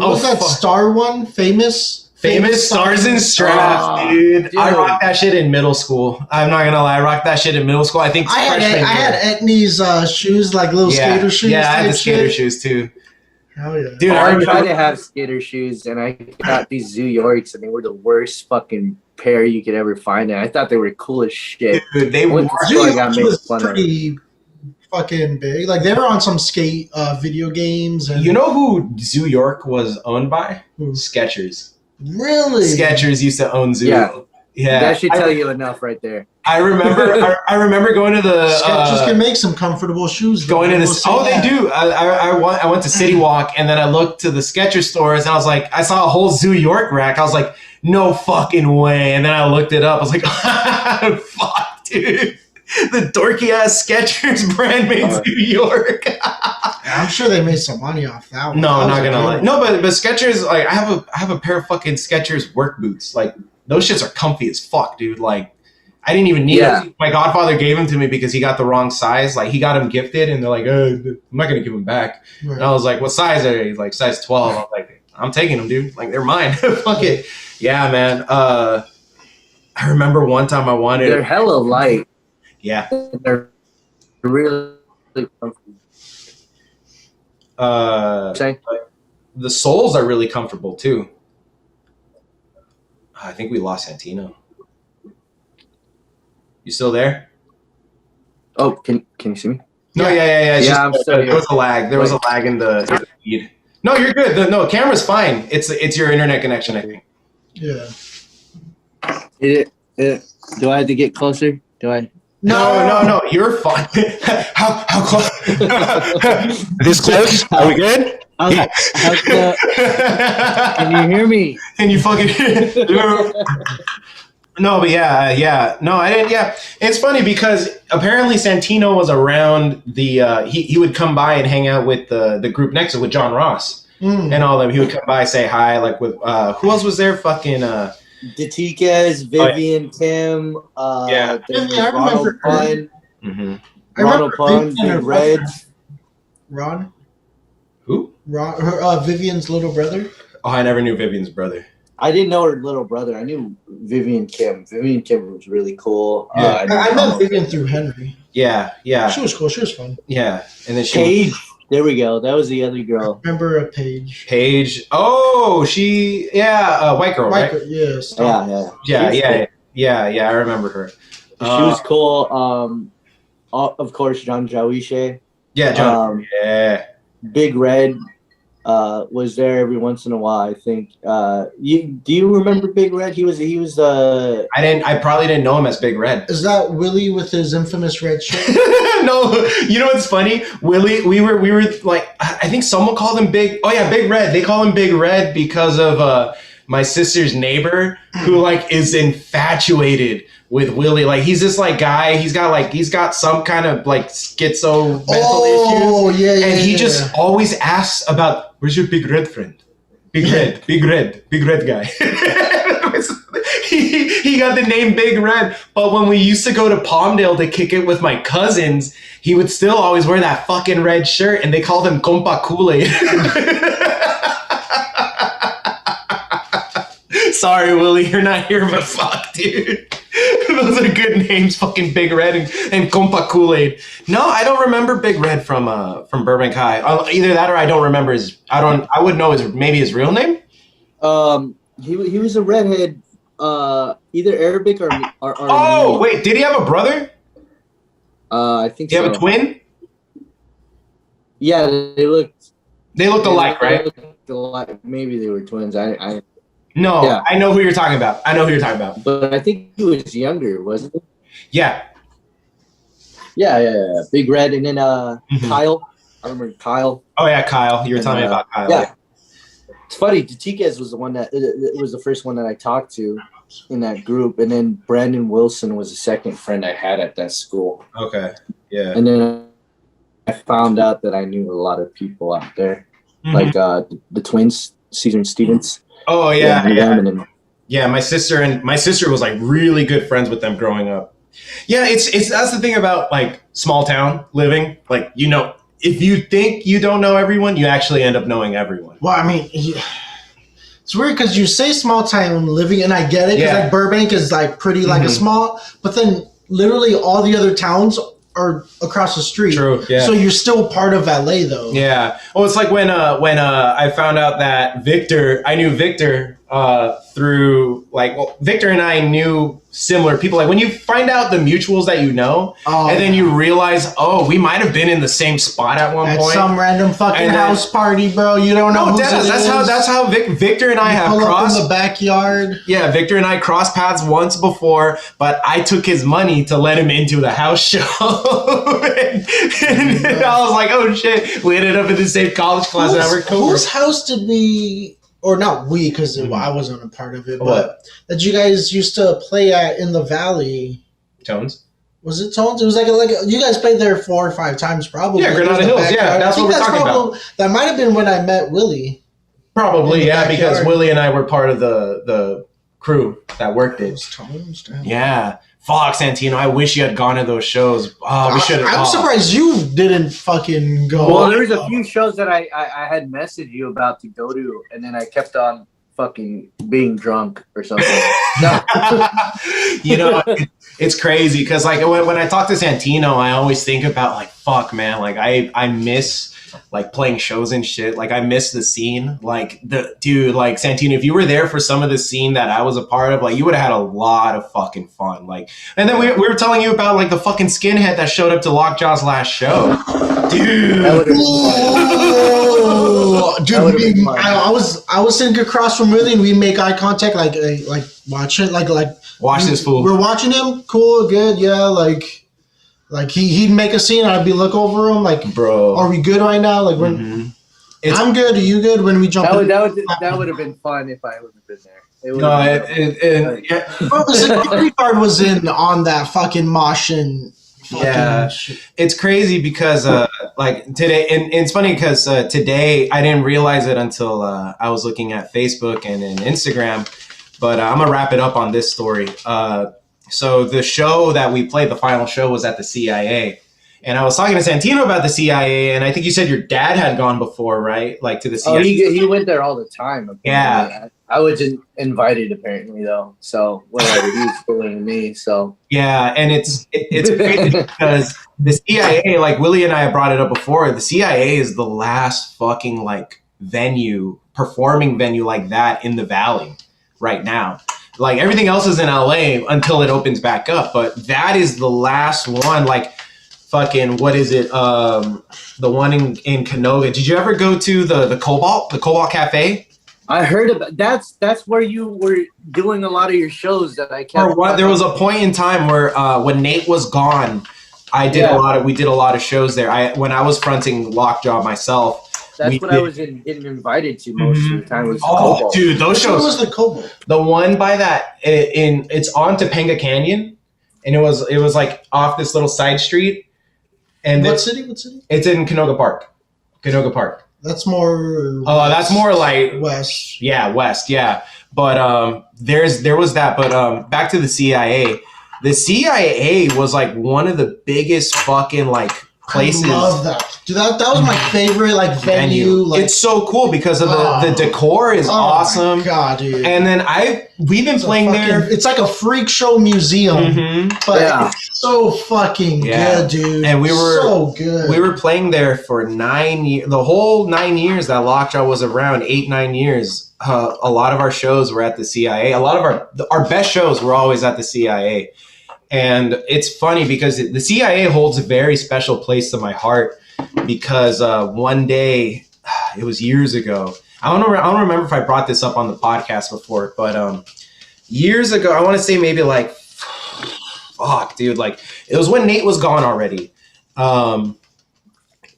what was that fuck. Star one? Famous Stars and Straps, Oh, dude. I dude. rocked that shit in middle school. I'm not gonna lie, I rocked that shit in middle school. I think I freshman had Etnies shoes, like little skater shoes. Yeah, I had type the skater shit. shoes too. Hell yeah. Dude, I I remember. tried to have skater shoes, and I got these Zoo Yorks, and they were the worst fucking pair you could ever find. And I thought they were cool as shit. Dude, they I were. went to school, I got made was fun of. pretty fucking big. Like they were on some skate video games. And You know who Zoo York was owned by? Who? Skechers. Really? Skechers used to own Zoo. Yeah. Yeah. That should tell you enough right there. I remember. I remember going to the. Skechers can make some comfortable shoes. though. Going to I will this. say Oh, that. they do. I went to City Walk and then I looked to the Skechers stores and I was like, I saw a whole Zoo York rack. I was like, no fucking way. And then I looked it up. I was like, fuck, dude. The dorky ass Skechers brand made Zoo York. I'm sure they made some money off that one. No, That not was a gonna good lie. one. No, but Skechers, like I have a pair of fucking Skechers work boots. Like those shits are comfy as fuck, dude. Like I didn't even need Yeah. them. My godfather gave them to me because he got the wrong size. Like he got them gifted, and they're like, I'm not gonna give them back. Right. And I was like, what size are they? He's like, size 12. I was like, I'm taking them, dude. Like they're mine. Fuck it. Yeah, man. I remember one time I wanted. They're hella light. Yeah. They're really comfortable. Say? The soles are really comfortable too. I think we lost Santino. You still there? Oh, can you see me? No, yeah. It's Yeah, I'm still there here. was a lag. There was a lag in the feed. No, you're good. The camera's fine. It's your internet connection, I think. Yeah. Do I have to get closer? Do I? No. You're fine. How close? This close? Are we good? Can you hear me? Can you fucking? No, but yeah. No, I didn't. Yeah, it's funny because apparently Santino was around the. He would come by and hang out with the group next to with John Ross and all them. He would come by, say hi, like with who else was there? Fucking. Datikas, Vivian, Kim. Yeah. There was Yeah, I Ronald remember her. Pun. Mm-hmm. I Ronald remember Pun, Vivian Big and Red. Ron? Who? Ron, her, Vivian's little brother. Oh, I never knew Vivian's brother. I didn't know her little brother. I knew Vivian Kim. Vivian Kim was really cool. Yeah. I met Vivian through Henry. Yeah. She was cool. She was fun. Yeah. And then she. Paige. There we go. That was the other girl. Remember a Paige? Paige. Oh, she. Yeah, white girl, right? Michael, yes. Yeah. Yeah. I remember her. She was cool. Of course, John Jawishe. Yeah, John. Yeah. Big Red was there every once in a while. I think. Do you remember Big Red? He was. I probably didn't know him as Big Red. Is that Willie with his infamous red shirt? No, you know what's funny? Willie, we were like, I think someone called him Big. Oh yeah, Big Red. They call him Big Red because of my sister's neighbor who like is infatuated with Willie. Like he's this like guy. He's got some kind of like schizo mental issues. Yeah. And he just always asks about, where's your Big Red friend? Big Red guy. He got the name Big Red, but when we used to go to Palmdale to kick it with my cousins, he would still always wear that fucking red shirt, and they called him Compa Kool-Aid. Sorry, Willie, you're not here, but fuck, dude. Those are good names, fucking Big Red and Compa Kool-Aid. No, I don't remember Big Red from Burbank High. Either that or I don't remember I would know maybe his real name. He was a redhead, either Arabic or Oh, wait, did he have a brother? I think Did he so. have a twin? Yeah, they looked They looked alike, right? Maybe they were twins. No, Yeah. I know who you're talking about. But I think he was younger, wasn't he? Yeah. Yeah. Big Red, and then Mhm. Kyle. I remember Kyle. Oh yeah, Kyle. You were telling me about Kyle. Yeah. It's funny. Tiquez was the one that it was the first one that I talked to in that group, and then Brandon Wilson was the second friend I had at that school. Okay. Yeah. And then I found out that I knew a lot of people out there, Mhm. like the twins, Caesar and Stevens. Oh yeah. And then, yeah. My sister was like really good friends with them growing up. Yeah, it's that's the thing about like small town living. Like, you know, if you think you don't know everyone, you actually end up knowing everyone. Well, I mean, it's weird because you say small town living, and I get it because like Burbank is like pretty like a small, but then literally all the other towns are across the street. True. Yeah. So you're still part of LA though. Yeah. Well, it's like when I found out that I knew Victor through Victor and I knew similar people. Like when you find out the mutuals that you know, and then you realize, we might have been in the same spot at one point. At some random fucking house party, bro. You don't know who that's how Victor and I have pull crossed up in the backyard. Yeah, Victor and I crossed paths once before, but I took his money to let him into the house show. and I was like, oh shit, we ended up in the same college class and we're cool. Whose house did we, or not we, because I wasn't a part of it, but that you guys used to play at in the Valley? Tones? Was it Tones? It was like you guys played there 4 or 5 times probably. Yeah, Granada Hills. Backyard. Yeah, that's what we're talking about. That might have been when I met Willie. Probably, yeah, because Willie and I were part of the crew that worked it. Tones, damn. Yeah. Fuck, Santino. I wish you had gone to those shows. We should have. I'm surprised you didn't fucking go. Well, there was a few shows that I had messaged you about to go to, and then I kept on fucking being drunk or something. No. You know, it's crazy because like when I talk to Santino, I always think about like, fuck, man, like I miss like playing shows and shit. Like I miss the scene. Like like Santino, if you were there for some of the scene that I was a part of, like you would have had a lot of fucking fun. Like, and then we were telling you about like the fucking skinhead that showed up to Lockjaw's last show, dude. Dude, I was sitting across from Willie and we make eye contact, like watch it, like watch this fool. We're watching him, cool, good, yeah, like he'd make a scene, I'd be look over him, like, bro, are we good right now? Like, I'm good. Are you good? When we jump, that would have been fun if I would have been there. Security guard was in on that fucking mosh and. Yeah, it's crazy because like today, and it's funny because today I didn't realize it until I was looking at Facebook and Instagram. But I'm gonna wrap it up on this story. So the show that we played, the final show, was at the CIA. And I was talking to Santino about the CIA, and I think you said your dad had gone before, right? Like to the CIA. Oh, he went there all the time. Apparently. Yeah. I wasn't invited apparently though. So whatever, he was fooling me. So yeah, and it's crazy because the CIA, like Willie and I have brought it up before, the CIA is the last fucking like performing venue like that in the Valley right now. Like everything else is in LA until it opens back up, but that is the last one. Like fucking, what is it? The one in Canoga. Did you ever go to the Cobalt Cafe? I heard about that's where you were doing a lot of your shows that I kept. There was a point in time where when Nate was gone, we did a lot of shows there. When I was fronting Lockjaw myself. That's what I was getting invited to most of the time. Was Cobalt. Dude, those shows. What was the Cobalt? The one by that it's on Topanga Canyon, and it was like off this little side street. And What city? It's in Canoga Park. That's more. That's more like west. Yeah, west. Yeah, but there was that. But back to the CIA. The CIA was like one of the biggest fucking like places. I love that. Dude, that was my favorite like venue. Like, it's so cool because of the decor is awesome. My God, dude. And then we've been playing there. It's like a freak show museum, but it's so fucking good, dude. And we were so good. We were playing there for 9 years. The whole 9 years that Lockjaw was around, 8-9 years. A lot of our shows were at the CIA. A lot of our best shows were always at the CIA. And it's funny because the CIA holds a very special place in my heart because one day, it was years ago, I don't remember if I brought this up on the podcast before, but years ago, I want to say maybe like, fuck, dude, like it was when Nate was gone already.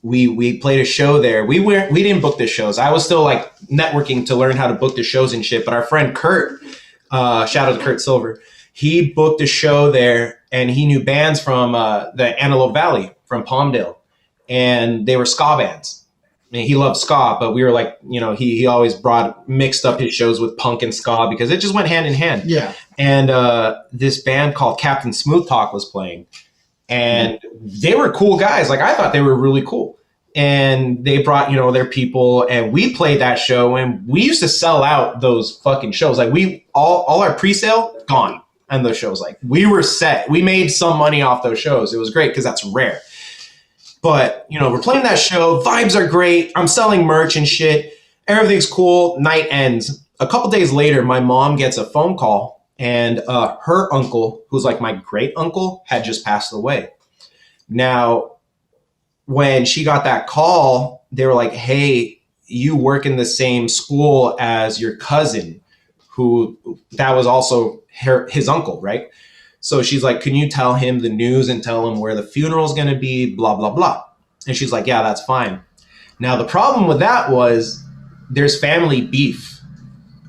We played a show there. We didn't book the shows. I was still like networking to learn how to book the shows and shit. But our friend Kurt, shout out to Kurt Silver, he booked a show there, and he knew bands from the Antelope Valley from Palmdale, and they were ska bands. And he loved ska, but we were like, he always mixed up his shows with punk and ska because it just went hand in hand. Yeah. And this band called Captain Smooth Talk was playing, and they were cool guys. Like I thought they were really cool, and they brought their people, and we played that show, and we used to sell out those fucking shows. Like we all our pre-sale gone, and those shows, like we were set. We made some money off those shows. It was great because that's rare. But, we're playing that show. Vibes are great. I'm selling merch and shit. Everything's cool. Night ends. A couple days later, my mom gets a phone call, and her uncle, who's like my great uncle, had just passed away. Now, when she got that call, they were like, hey, you work in the same school as your cousin, who that was also his uncle, right? So she's like, can you tell him the news and tell him where the funeral's going to be, blah, blah, blah. And she's like, yeah, that's fine. Now, the problem with that was there's family beef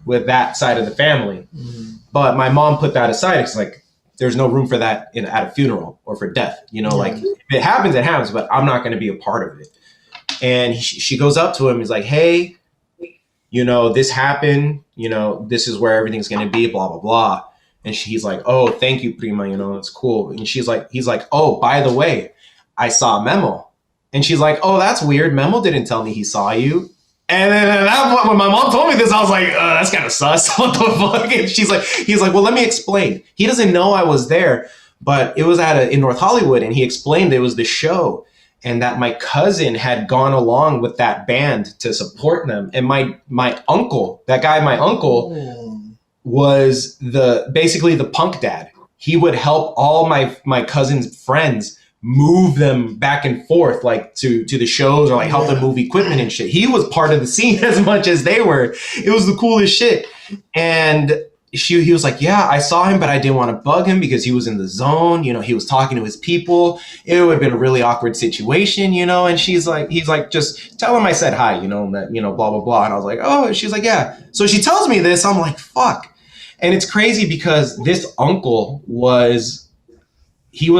with that side of the family. Mm-hmm. But my mom put that aside. It's like, there's no room for that at a funeral or for death. Like if it happens, it happens, but I'm not going to be a part of it. And she goes up to him. He's like, hey, this happened. This is where everything's going to be, blah, blah, blah. And he's like, oh, thank you, Prima, it's cool. And he's like, oh, by the way, I saw Memo. And she's like, oh, that's weird. Memo didn't tell me he saw you. And then when my mom told me this, I was like, that's kind of sus. What the fuck? And he's like, well, let me explain. He doesn't know I was there, but it was in North Hollywood. And he explained it was the show, and that my cousin had gone along with that band to support them. And my uncle, my uncle, was basically the punk dad. He would help all my cousin's friends move them back and forth, like to the shows, or like help them move equipment and shit. He was part of the scene as much as they were. It was the coolest shit. And he was like, yeah, I saw him, but I didn't want to bug him because he was in the zone. He was talking to his people. It would have been a really awkward situation, and he's like, just tell him I said hi, that, blah, blah, blah. And I was like, oh, and she's like, yeah. So she tells me this. I'm like, fuck. And it's crazy because this uncle was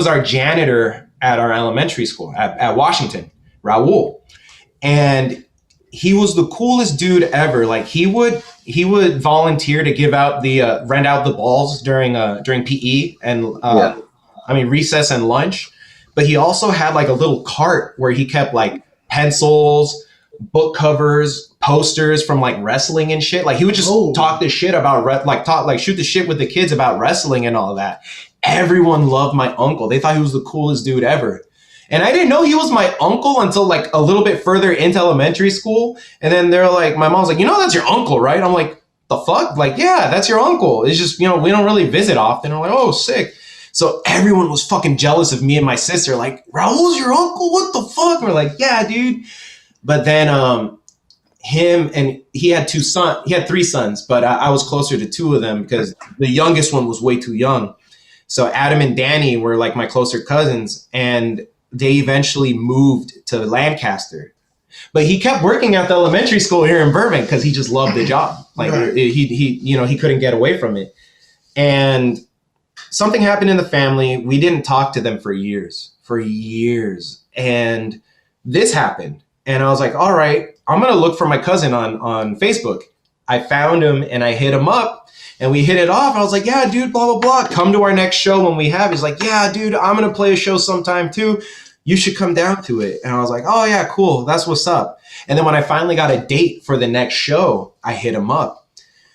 our janitor at our elementary school at Washington, Raul. And he was the coolest dude ever. Like he would volunteer to give out rent out the balls during PE and recess and lunch. But he also had like a little cart where he kept like pencils, book covers, posters from like wrestling and shit. Like he would just talk this shit about shoot the shit with the kids about wrestling and all that. Everyone loved my uncle. They thought he was the coolest dude ever. And I didn't know he was my uncle until like a little bit further into elementary school. And then they're like, my mom's like, that's your uncle, right? I'm like, the fuck? Like, yeah, that's your uncle. It's just, we don't really visit often. I'm like, oh, sick. So everyone was fucking jealous of me and my sister. Like, Raul's your uncle? What the fuck? We're like, yeah, dude. But then him, and he had three sons, but I was closer to two of them because the youngest one was way too young. So Adam and Danny were like my closer cousins, and they eventually moved to Lancaster. But he kept working at the elementary school here in Burbank because he just loved the job. Like he couldn't get away from it. And something happened in the family. We didn't talk to them for years. And this happened. And I was like, all right, I'm going to look for my cousin on Facebook. I found him and I hit him up and we hit it off. I was like, yeah, dude, blah, blah, blah. Come to our next show when we have. He's like, yeah, dude, I'm going to play a show sometime too. You should come down to it. And I was like, oh yeah, cool. That's what's up. And then when I finally got a date for the next show, I hit him up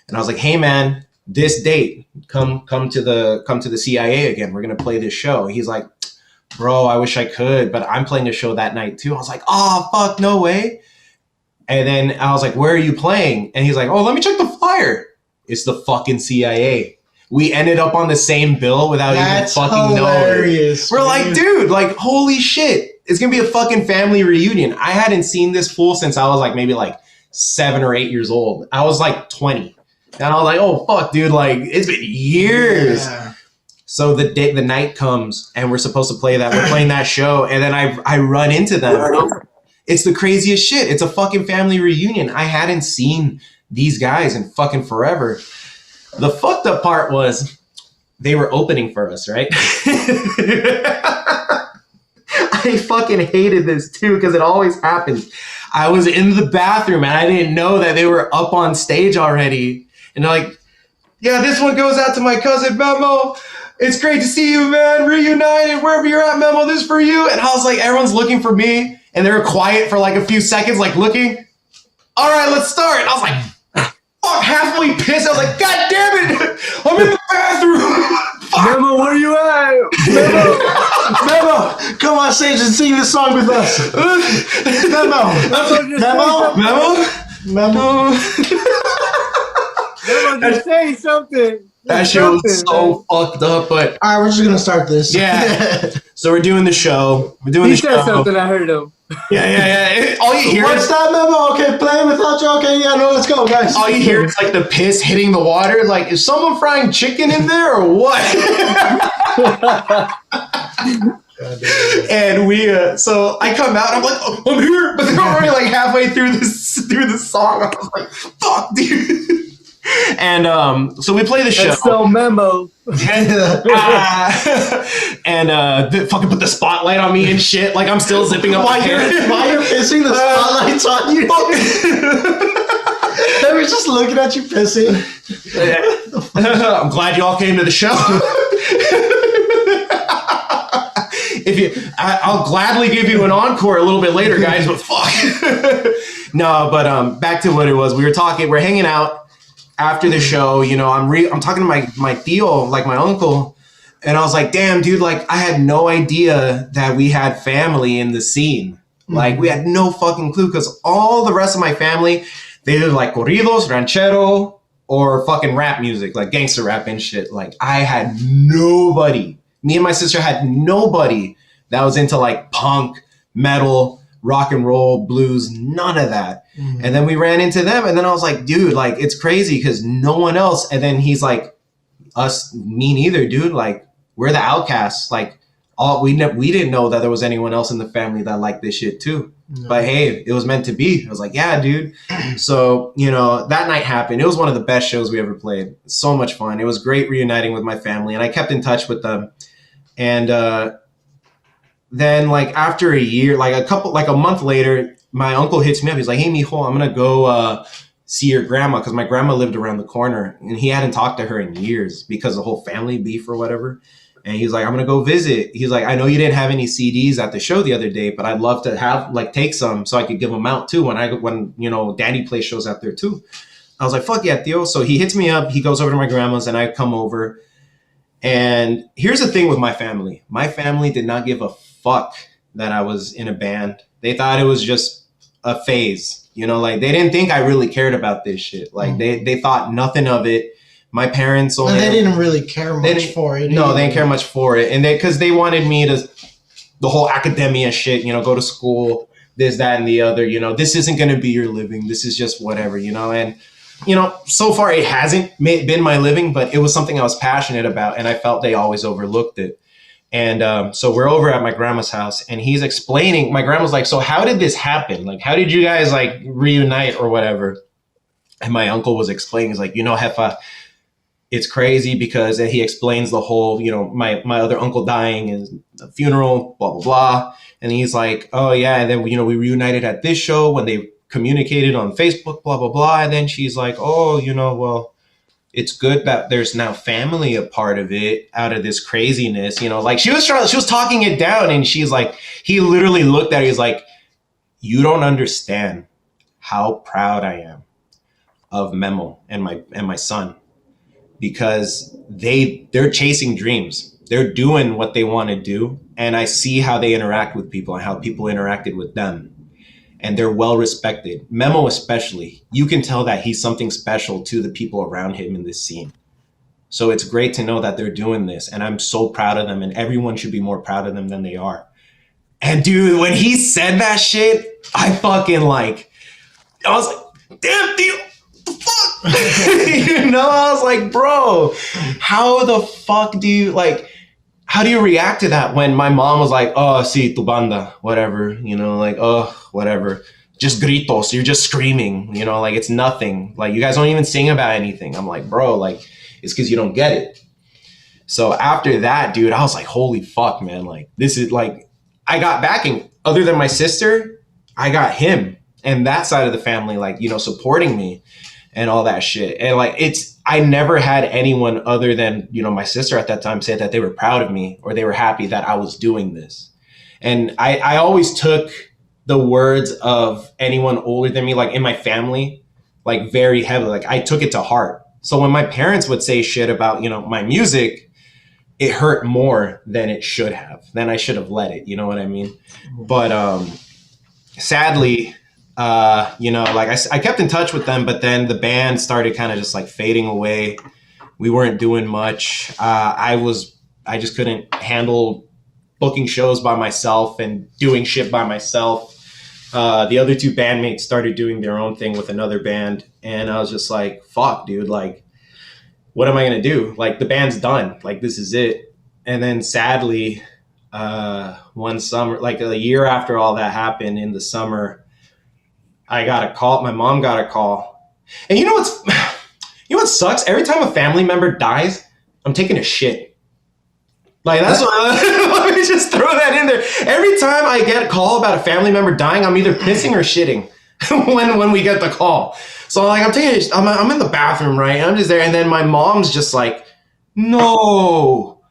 and I was like, hey man, this date, come to the CIA again. We're going to play this show. He's like, bro, I wish I could, but I'm playing a show that night too. I was like, oh, fuck, no way. And then I was like, where are you playing? And he's like, oh, let me check the flyer. It's the fucking CIA. We ended up on the same bill without even fucking knowing. We're like, dude, like, holy shit. It's going to be a fucking family reunion. I hadn't seen this fool since I was like maybe like 7 or 8 years old. I was like 20. And I was like, oh, fuck, dude. Like, it's been years. Yeah. So the night comes and we're supposed to play that. We're playing that show. And then I run into them. It's the craziest shit. It's a fucking family reunion. I hadn't seen these guys in fucking forever. The fucked up part was they were opening for us, right? I fucking hated this too because it always happens. I was in the bathroom and I didn't know that they were up on stage already. And they're like, yeah, this one goes out to my cousin Memo. It's great to see you, man. Reunited, wherever you're at, Memo, this is for you. And I was like, everyone's looking for me. And they were quiet for like a few seconds, like looking. All right, let's start. And I was like, fuck, halfway pissed. I was like, God damn it. I'm in the bathroom. Memo, where you at? Memo, come on stage and sing this song with us. Memo. Memo, just say something. That shit was so fucked up, but all right, we're just gonna start this. Yeah. So we're doing the show. He said something. I heard him. Yeah. All you hear What's is that, Memo? Okay, playing without you. Okay, yeah, no, let's go, guys. all you hear is like the piss hitting the water. Like, is someone frying chicken in there or what? And we, so I come out. I'm like, oh, I'm here, but they're already like halfway through the song. I was like, fuck, dude. And so we play the show. That's so Memo. And fucking put the spotlight on me and shit. Like I'm still zipping up my hair. While you're pissing, the spotlight's on you. They were just looking at you pissing. I'm glad you all came to the show. I'll gladly give you an encore a little bit later, guys. But fuck. No, but back to what it was. We're hanging out. After the show, you know, I'm talking to my tío, like my uncle, and I was like, damn, dude, like I had no idea that we had family in the scene. Like we had no fucking clue because all the rest of my family, they did like corridos, ranchero, or fucking rap music, like gangster rap and shit. Like I had nobody. Me and my sister had nobody that was into like punk, metal, rock and roll, blues, none of that. And then we ran into them, and then I was like, dude, like, it's crazy because no one else. And then he's like, me neither, dude. Like, we're the outcasts. Like, we didn't know that there was anyone else in the family that liked this shit too. No. But hey, it was meant to be. I was like, yeah, dude. So, you know, that night happened. It was one of the best shows we ever played. So much fun. It was great reuniting with my family, and I kept in touch with them. And then, like, after a year, like a month later, my uncle hits me up. He's like, hey, mijo, I'm going to go see your grandma because my grandma lived around the corner and he hadn't talked to her in years because of the whole family beef or whatever. And he's like, I'm going to go visit. He's like, I know you didn't have any CDs at the show the other day, but I'd love to take some so I could give them out too when you know, Danny plays shows out there too. I was like, fuck yeah, tío. So he hits me up. He goes over to my grandma's and I come over. And here's the thing with my family. My family did not give a fuck that I was in a band. They thought it was just a phase, you know, like they didn't think I really cared about this shit. Like they thought nothing of it. My parents only. And they didn't really care much for it. No, they didn't care much for it. And because they wanted me to, the whole academia shit, you know, go to school, this, that, and the other, you know, this isn't going to be your living. This is just whatever, you know, and, you know, so far it hasn't been my living, but it was something I was passionate about. And I felt they always overlooked it. And so we're over at my grandma's house and he's explaining, my grandma's like, so how did this happen? Like, how did you guys like reunite or whatever? And my uncle was explaining, he's like, you know, Jefa, it's crazy because he explains the whole, you know, my other uncle dying and the funeral, blah, blah, blah. And he's like, oh yeah. And then, you know, we reunited at this show when they communicated on Facebook, blah, blah, blah. And then she's like, oh, you know, well, it's good that there's now family a part of it out of this craziness, you know, like she was talking it down and she's like, he literally looked at her, he's like, you don't understand how proud I am of Memo and my son because they're chasing dreams. They're doing what they want to do. And I see how they interact with people and how people interacted with them. And they're well respected. Memo especially, you can tell that he's something special to the people around him in this scene. So it's great to know that they're doing this. And I'm so proud of them. And everyone should be more proud of them than they are. And dude, when he said that shit, I fucking like, I was like, damn deal. You know, I was like, bro, how the fuck do you like? How do you react to that when my mom was like, oh, sí, tu banda, whatever, you know, like, oh, whatever, just gritos, you're just screaming, you know, like it's nothing. Like you guys don't even sing about anything. I'm like, bro, like it's because you don't get it. So after that, dude, I was like, holy fuck, man, like this is like, I got backing. Other than my sister, I got him and that side of the family, like, you know, supporting me and all that shit. And like, I never had anyone other than, you know, my sister at that time say that they were proud of me or they were happy that I was doing this. And I always took the words of anyone older than me, like in my family, like very heavily. Like I took it to heart. So when my parents would say shit about, you know, my music, it hurt more than it should have. Then I should have let it, you know what I mean? But sadly, you know, like I kept in touch with them, but then the band started kind of just like fading away. We weren't doing much. I just couldn't handle booking shows by myself and doing shit by myself. The other two bandmates started doing their own thing with another band. And I was just like, fuck, dude, like, what am I going to do? Like the band's done. Like, this is it. And then sadly, one summer, like a year after all that happened in the summer, I got a call. My mom got a call. And you know what sucks? Every time a family member dies, I'm taking a shit. Like that's what, let me just throw that in there. Every time I get a call about a family member dying, I'm either pissing or shitting when we get the call. So like I'm in the bathroom, right? I'm just there. And then my mom's just like, no,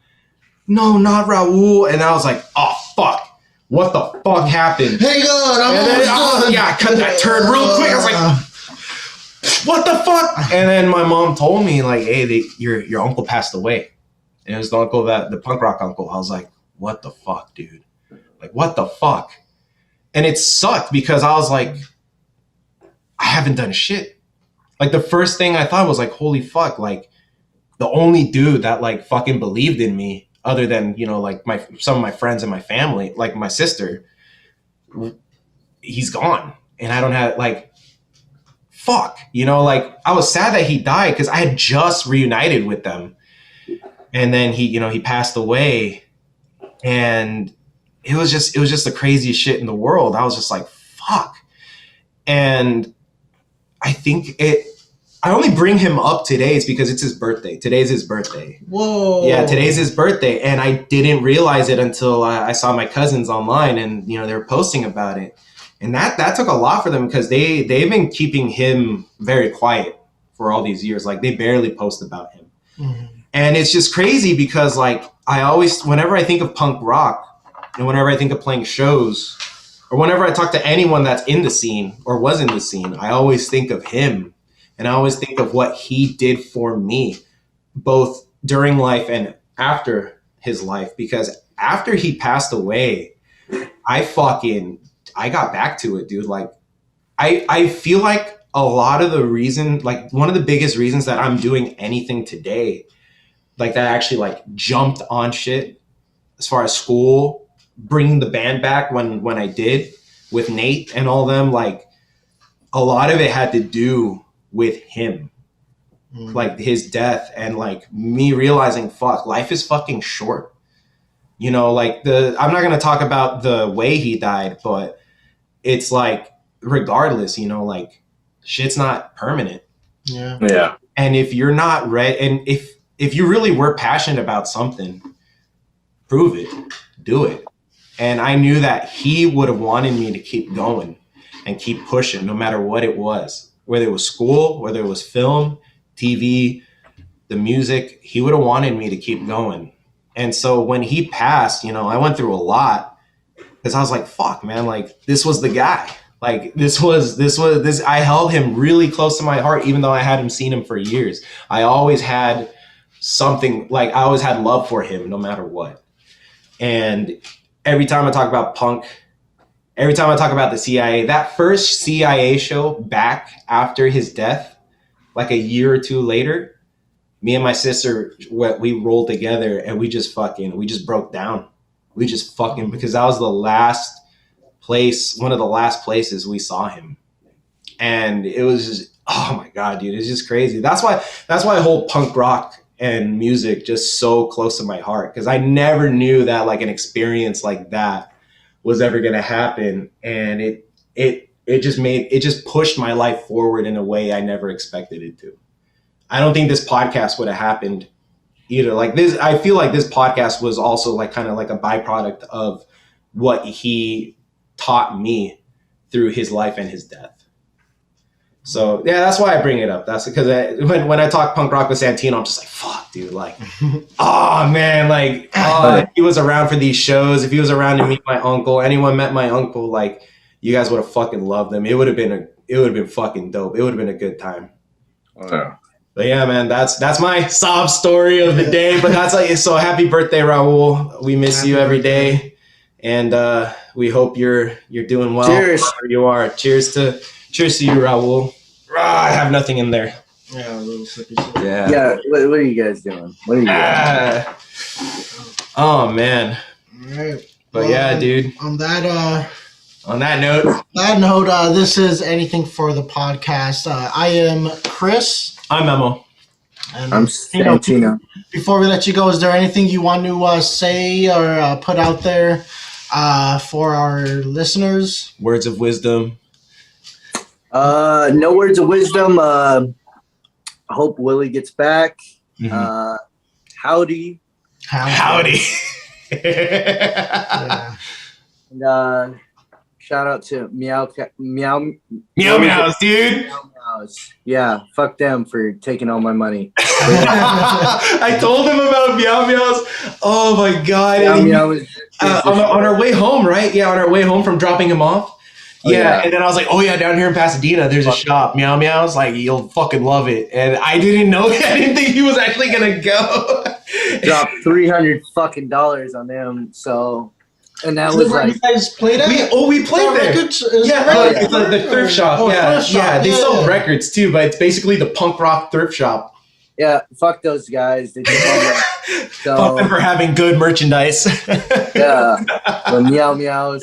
not Raul. And I was like, oh, fuck. What the fuck happened? Hang on, I cut that turn real quick. I was like, what the fuck? And then my mom told me, like, hey, your uncle passed away. And it was the uncle the punk rock uncle. I was like, what the fuck, dude? Like, what the fuck? And it sucked because I was like, I haven't done shit. Like, the first thing I thought was like, holy fuck, like, the only dude that, like, fucking believed in me, other than, you know, like some of my friends and my family, like my sister, he's gone. And I don't have, like, fuck, you know, like I was sad that he died because I had just reunited with them. And then he passed away. And it was just the craziest shit in the world. I was just like, fuck. And I think I only bring him up today is because it's his birthday. Today's his birthday. Whoa. Yeah, today's his birthday. And I didn't realize it until I saw my cousins online and, you know, they were posting about it. And that took a lot for them because they've been keeping him very quiet for all these years. Like, they barely post about him. Mm-hmm. And it's just crazy because, like, whenever I think of punk rock and whenever I think of playing shows or whenever I talk to anyone that's in the scene or was in the scene, I always think of him. And I always think of what he did for me, both during life and after his life. Because after he passed away, I got back to it, dude. Like, I feel like a lot of the reason, like one of the biggest reasons that I'm doing anything today, like that actually like jumped on shit as far as school, bringing the band back when I did with Nate and all them, like a lot of it had to do with him, like his death and like me realizing, fuck, life is fucking short. You know, like I'm not going to talk about the way he died, but it's like, regardless, you know, like shit's not permanent. Yeah. Yeah. And if you're not ready, and if you really were passionate about something, prove it, do it. And I knew that he would have wanted me to keep going and keep pushing no matter what it was. Whether it was school, whether it was film, TV, the music, he would have wanted me to keep going. And so when he passed, you know, I went through a lot because I was like, fuck, man, like this was the guy. Like this, I held him really close to my heart, even though I hadn't seen him for years. I always had something, like I always had love for him no matter what. And every time I talk about punk, every time I talk about the CIA, that first CIA show back after his death, like a year or two later, me and my sister, we rolled together and we just broke down. We just fucking, because that was the last place, one of the last places we saw him. and it was just, oh my God, dude, it's just crazy. That's why whole punk rock and music just so close to my heart, because I never knew that like an experience like that was ever going to happen, and it just pushed my life forward in a way I never expected it to. I don't think this podcast would have happened either. Like this, I feel like this podcast was also like kind of like a byproduct of what he taught me through his life and his death. So yeah, that's why I bring it up. That's because when I talk punk rock with Santino, I'm just like, fuck, dude, like, oh man, like, if he was around for these shows, if he was around to meet my uncle, anyone met my uncle, like, you guys would have fucking loved them. It would have been fucking dope. It would have been a good time. But yeah, man, that's my sob story of the day. But that's like, so happy birthday, Raul. We miss you every day, and we hope you're doing well. Cheers. Wherever you are. Cheers to you, Raul. I have nothing in there. Yeah, a little sippy. Yeah. Yeah. What are you guys doing? What are you doing? Oh man. All right. But yeah, dude. On that note, this is Anything for the Podcast. I am Chris. I'm Memo. And I'm Santino. Before we let you go, is there anything you want to say or put out there for our listeners? Words of wisdom. No words of wisdom. I hope Willie gets back. Mm-hmm. Howdy. Howdy. Yeah. And shout out to Meow, Meow meows, dude. Meows. Yeah, fuck them for taking all my money. I told him about meow meows. Oh my God. Meow And Meow is on our way home, right? Yeah, on our way home from dropping him off. Yeah, and then I was like, oh yeah, down here in Pasadena, there's a shop, Meow Meows. Like, you'll fucking love it. And I didn't know that. I didn't think he was actually gonna go. dropped $300 fucking on them. So, and that was like, you guys played at? We played there. Records, It's the thrift shop. Thrift shop. Yeah. They sell records too, but it's basically the punk rock thrift shop. yeah, fuck those guys. They just Fuck them for having good merchandise. yeah, the Meow Meows,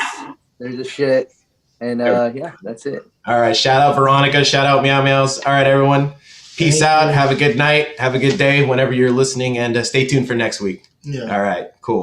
they're the shit. And yeah, that's it. All right. Shout out Veronica. Shout out Meow Meows. All right, everyone. Peace out. Have a good night. Have a good day whenever you're listening, and stay tuned for next week. Yeah. All right. Cool.